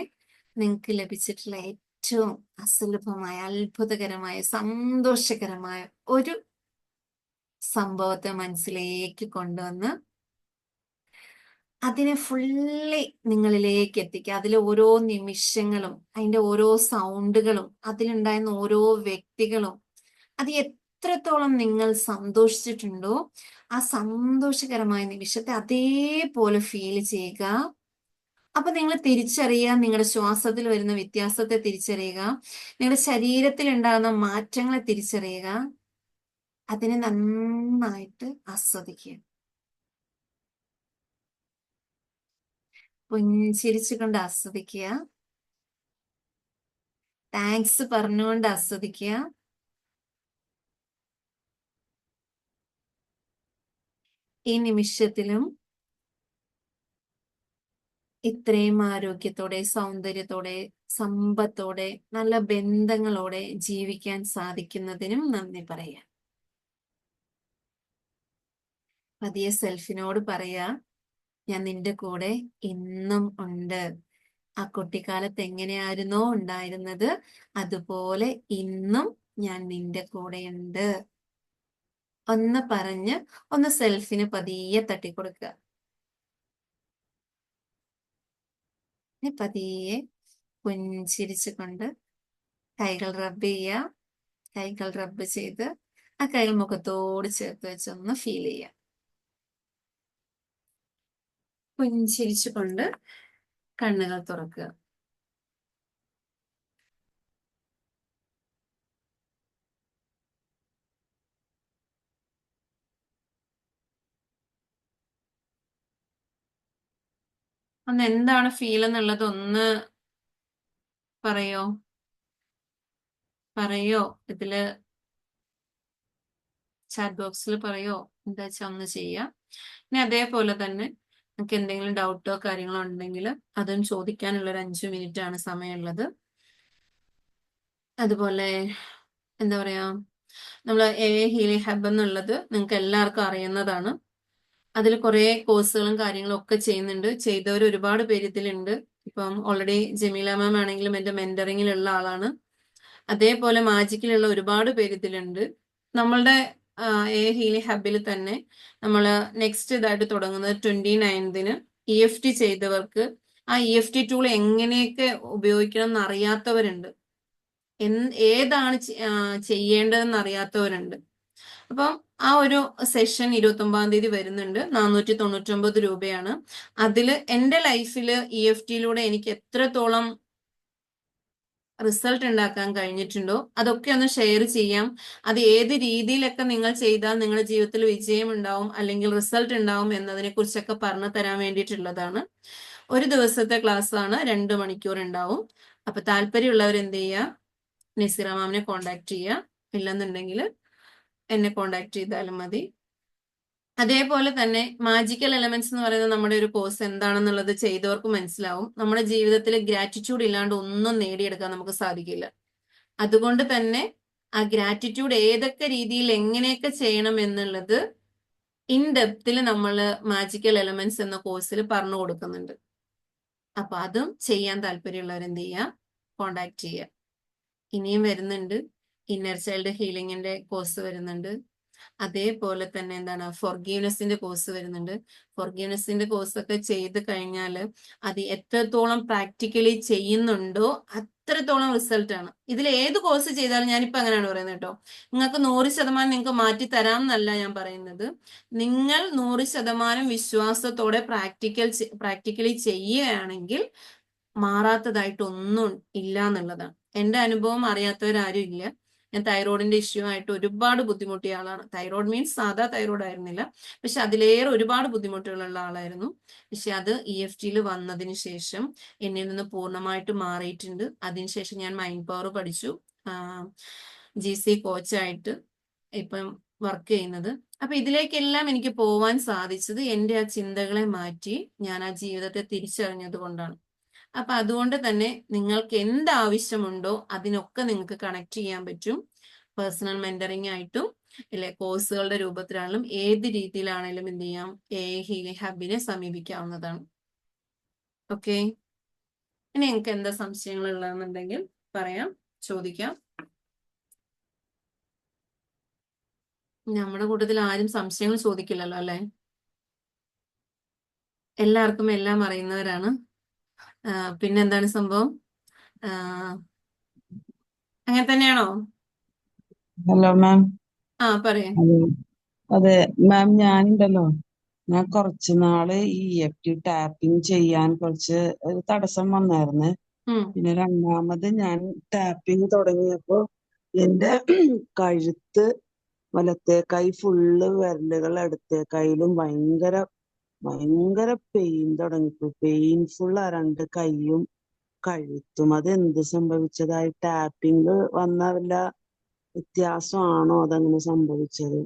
നിങ്ങൾക്ക് ലഭിച്ചിട്ടുള്ള ഏറ്റവും അസുലഭമായ, അത്ഭുതകരമായ, സന്തോഷകരമായ ഒരു സംഭവത്തെ മനസ്സിലേക്ക് കൊണ്ടുവന്ന് അതിനെ ഫുള്ളി നിങ്ങളിലേക്ക് എത്തിക്കുക. അതിലെ ഓരോ നിമിഷങ്ങളും, അതിന്റെ ഓരോ സൗണ്ടുകളും, അതിലുണ്ടായിരുന്ന ഓരോ വ്യക്തികളും, അത് എത്രത്തോളം നിങ്ങൾ സന്തോഷിച്ചിട്ടുണ്ടോ ആ സന്തോഷകരമായ നിമിഷത്തെ അതേപോലെ ഫീൽ ചെയ്യുക. അപ്പൊ നിങ്ങൾ തിരിച്ചറിയുക, നിങ്ങളുടെ ശ്വാസത്തിൽ വരുന്ന വ്യത്യാസത്തെ തിരിച്ചറിയുക, നിങ്ങളുടെ ശരീരത്തിൽ ഉണ്ടാകുന്ന മാറ്റങ്ങളെ തിരിച്ചറിയുക, അതിനെ നന്നായിട്ട് ആസ്വദിക്കുക. പുഞ്ചിരിച്ചുകൊണ്ട് ആസ്വദിക്കുക, താങ്ക്സ് പറഞ്ഞുകൊണ്ട് ആസ്വദിക്കുക. ഈ നിമിഷത്തിലും ഇത്രയും ആരോഗ്യത്തോടെ, സൗന്ദര്യത്തോടെ, സമ്പത്തോടെ, നല്ല ബന്ധങ്ങളോടെ ജീവിക്കാൻ സാധിക്കുന്നതിനും നന്ദി പറയാം. പതിയെ സെൽഫിനോട് പറയാ, ഞാൻ നിന്റെ കൂടെ ഇന്നും ഉണ്ട്. ആ കുട്ടിക്കാലത്ത് എങ്ങനെയായിരുന്നോ ഉണ്ടായിരുന്നത് അതുപോലെ ഇന്നും ഞാൻ നിന്റെ കൂടെയുണ്ട്. ഒന്ന് പറഞ്ഞ് ഒന്ന് സെൽഫിന് പതിയെ തട്ടിക്കൊടുക്കുക. പതിയെ പുഞ്ചിരിച്ചുകൊണ്ട് കൈകൾ റബ്ബ് ചെയ്യുക. കൈകൾ റബ്ബ് ചെയ്ത് ആ കൈകൾ മുഖത്തോട് ചേർത്ത് വെച്ചൊന്ന് ഫീൽ ചെയ്യുക. പുഞ്ചിരിച്ചുകൊണ്ട് കണ്ണുകൾ തുറക്കുക. ഒന്ന് എന്താണ് ഫീൽ എന്നുള്ളത് ഒന്ന് പറയോ ഇതില് ചാറ്റ് ബോക്സിൽ പറയോ, എന്താ വെച്ചാ ഒന്ന് ചെയ്യാം. ഇനി അതേപോലെ തന്നെ നമുക്ക് എന്തെങ്കിലും ഡൗട്ടോ കാര്യങ്ങളോ ഉണ്ടെങ്കിൽ അതും ചോദിക്കാനുള്ള ഒരു 5 മിനിറ്റ് ആണ് സമയമുള്ളത്. അതുപോലെ എന്താ പറയാ, നമ്മൾ ഹീലിംഗ് ഹബ് എന്നുള്ളത് നിങ്ങൾക്ക് എല്ലാവർക്കും അറിയുന്നതാണ്. അതിൽ കുറെ കോഴ്സുകളും കാര്യങ്ങളും ഒക്കെ ചെയ്യുന്നുണ്ട്. ചെയ്തവർ ഒരുപാട് പേര് ഇതിലുണ്ട്. ഇപ്പം ഓൾറെഡി ജമീല മാം ആണെങ്കിലും എൻ്റെ മെന്ററിങ്ങിലുള്ള ആളാണ്. അതേപോലെ മാജിക്കിലുള്ള ഒരുപാട് പേര് ഇതിലുണ്ട്. നമ്മളുടെ ഹീലിംഗ് ഹബിൽ തന്നെ നമ്മൾ നെക്സ്റ്റ് ഇതായിട്ട് തുടങ്ങുന്നത് 29th EFT ചെയ്തവർക്ക് ആ EFT ടൂൾ എങ്ങനെയൊക്കെ ഉപയോഗിക്കണം എന്ന് അറിയാത്തവരുണ്ട്, ഏതാണ് ചെയ്യേണ്ടതെന്ന് അറിയാത്തവരുണ്ട്. അപ്പം ആ ഒരു സെഷൻ 29ാം തീയതി വരുന്നുണ്ട്. 499 രൂപയാണ്. അതിൽ എൻ്റെ ലൈഫിൽ EFTയിലൂടെ എനിക്ക് എത്രത്തോളം റിസൾട്ട് ഉണ്ടാക്കാൻ കഴിഞ്ഞിട്ടുണ്ടോ അതൊക്കെ ഒന്ന് ഷെയർ ചെയ്യാം. അത് ഏത് രീതിയിലൊക്കെ നിങ്ങൾ ചെയ്താൽ നിങ്ങളുടെ ജീവിതത്തിൽ വിജയം ഉണ്ടാവും അല്ലെങ്കിൽ റിസൾട്ട് ഉണ്ടാവും എന്നതിനെ കുറിച്ചൊക്കെ പറഞ്ഞു തരാൻ വേണ്ടിയിട്ടുള്ളതാണ്. ഒരു ദിവസത്തെ ക്ലാസ് ആണ്, 2 മണിക്കൂർ ഉണ്ടാവും. അപ്പൊ താല്പര്യമുള്ളവർ എന്ത് ചെയ്യുക, നസീറ മാമിനെ കോണ്ടാക്ട് ചെയ്യുക, ഇല്ലെന്നുണ്ടെങ്കിൽ എന്നെ കോണ്ടാക്ട് ചെയ്താലും മതി. അതേപോലെ തന്നെ മാജിക്കൽ എലമെന്റ്സ് എന്ന് പറയുന്നത് നമ്മുടെ ഒരു കോഴ്സ് എന്താണെന്നുള്ളത് ചെയ്തവർക്ക് മനസ്സിലാവും. നമ്മുടെ ജീവിതത്തിൽ ഗ്രാറ്റിറ്റ്യൂഡ് ഇല്ലാണ്ട് ഒന്നും നേടിയെടുക്കാൻ നമുക്ക് സാധിക്കില്ല. അതുകൊണ്ട് തന്നെ ആ ഗ്രാറ്റിറ്റ്യൂഡ് ഏതൊക്കെ രീതിയിൽ എങ്ങനെയൊക്കെ ചെയ്യണം എന്നുള്ളത് ഇൻ ഡെപ്തിൽ നമ്മൾ മാജിക്കൽ എലമെന്റ്സ് എന്ന കോഴ്സിൽ പറഞ്ഞു കൊടുക്കുന്നുണ്ട്. അപ്പൊ അതും ചെയ്യാൻ താല്പര്യമുള്ളവർ എന്ത് ചെയ്യുക, കോണ്ടാക്ട് ചെയ്യുക. ഇനിയും വരുന്നുണ്ട്, ഇന്നർ ചൈൽഡ് ഹീലിംഗിന്റെ കോഴ്സ് വരുന്നുണ്ട്. അതേപോലെ തന്നെ എന്താണ്, ഫോർഗീവ്നെസിന്റെ കോഴ്സ് വരുന്നുണ്ട്. ഫോർഗീവ്നെസിന്റെ കോഴ്സ് ഒക്കെ ചെയ്ത് കഴിഞ്ഞാൽ അത് എത്രത്തോളം പ്രാക്ടിക്കലി ചെയ്യുന്നുണ്ടോ അത്രത്തോളം റിസൾട്ട് ആണ്. ഇതിൽ ഏത് കോഴ്സ് ചെയ്താലും ഞാനിപ്പോ അങ്ങനെയാണ് പറയുന്നത് കേട്ടോ. നിങ്ങൾക്ക് 100% നിങ്ങൾക്ക് മാറ്റി തരാം എന്നല്ല ഞാൻ പറയുന്നത്. നിങ്ങൾ 100% വിശ്വാസത്തോടെ പ്രാക്ടിക്കലി ചെയ്യുകയാണെങ്കിൽ മാറാത്തതായിട്ടൊന്നും ഇല്ല എന്നുള്ളതാണ് എൻ്റെ അനുഭവം. അറിയാത്തവരാരും ഇല്ല. ഞാൻ തൈറോയിഡിന്റെ ഇഷ്യൂ ആയിട്ട് ഒരുപാട് ബുദ്ധിമുട്ടിയ ആളാണ്. തൈറോയിഡ് മീൻസ് സാധാ തൈറോയിഡ് ആയിരുന്നില്ല, പക്ഷെ അതിലേറെ ഒരുപാട് ബുദ്ധിമുട്ടുകളുള്ള ആളായിരുന്നു. പക്ഷെ അത് EFTയിൽ വന്നതിന് ശേഷം എന്നിൽ നിന്ന് പൂർണ്ണമായിട്ട് മാറിയിട്ടുണ്ട്. അതിനുശേഷം ഞാൻ മൈൻഡ് പവർ പഠിച്ചു, GC കോച്ചായിട്ട് ഇപ്പം വർക്ക് ചെയ്യുന്നത്. അപ്പൊ ഇതിലേക്കെല്ലാം എനിക്ക് പോവാൻ സാധിച്ചത് എൻ്റെ ആ ചിന്തകളെ മാറ്റി ഞാൻ ആ ജീവിതത്തെ തിരിച്ചറിഞ്ഞത് കൊണ്ടാണ്. അപ്പൊ അതുകൊണ്ട് തന്നെ നിങ്ങൾക്ക് എന്ത് ആവശ്യമുണ്ടോ അതിനൊക്കെ നിങ്ങൾക്ക് കണക്ട് ചെയ്യാൻ പറ്റും. പേഴ്സണൽ മെന്ററിംഗ് ആയിട്ടും അല്ലെ കോഴ്സുകളുടെ രൂപത്തിലാണെങ്കിലും ഏത് രീതിയിലാണെങ്കിലും എന്ത് ചെയ്യാം, AI ഹീലിംഗ് ഹബിനെ സമീപിക്കാവുന്നതാണ്. ഓക്കെ, ഇനി നിങ്ങൾക്ക് എന്താ സംശയങ്ങൾ ഉള്ളതെന്നുണ്ടെങ്കിൽ പറയാം, ചോദിക്കാം. നമ്മുടെ കൂട്ടത്തിൽ ആരും സംശയങ്ങൾ ചോദിക്കില്ലല്ലോ അല്ലെ? എല്ലാവർക്കും എല്ലാം അറിയുന്നവരാണ്. പിന്നെന്താണ് സംഭവം? അങ്ങനെ തന്നെയാണോ? Hello ma'am. പറയാ. അതെ മാം, ഞാൻ കുറച്ച് നാള് ഈ EFT ടാപ്പിംഗ് ചെയ്യാൻ കുറച്ച് ഒരു തടസ്സം വന്നായിരുന്നു. പിന്നെ രണ്ടാമത് ഞാൻ ടാപ്പിംഗ് തുടങ്ങിയപ്പോ എന്റെ കഴുത്ത്, വലത്തെ കൈ ഫുള്ള്, വിരലുകൾ ഇടത്തെ കൈയിലും ഭയങ്കര പെയിൻ തുടങ്ങിപ്പോ. പെയിൻഫുൾ ആ രണ്ട് കൈയും കഴുത്തും. അതെന്ത് സംഭവിച്ചതായി? ടാപ്പിംഗ് വന്ന വല്ല വ്യത്യാസമാണോ അതങ്ങനെ സംഭവിച്ചത്?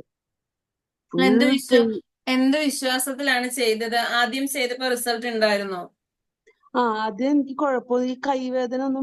എന്ത് വിശ്വാസത്തിലാണ് ചെയ്തത്? ആദ്യം ചെയ്തപ്പോ റിസൾട്ട് ഉണ്ടായിരുന്നോ? ആദ്യം എനിക്ക് കുഴപ്പമൊന്നും, ഈ കൈവേദന ഒന്നും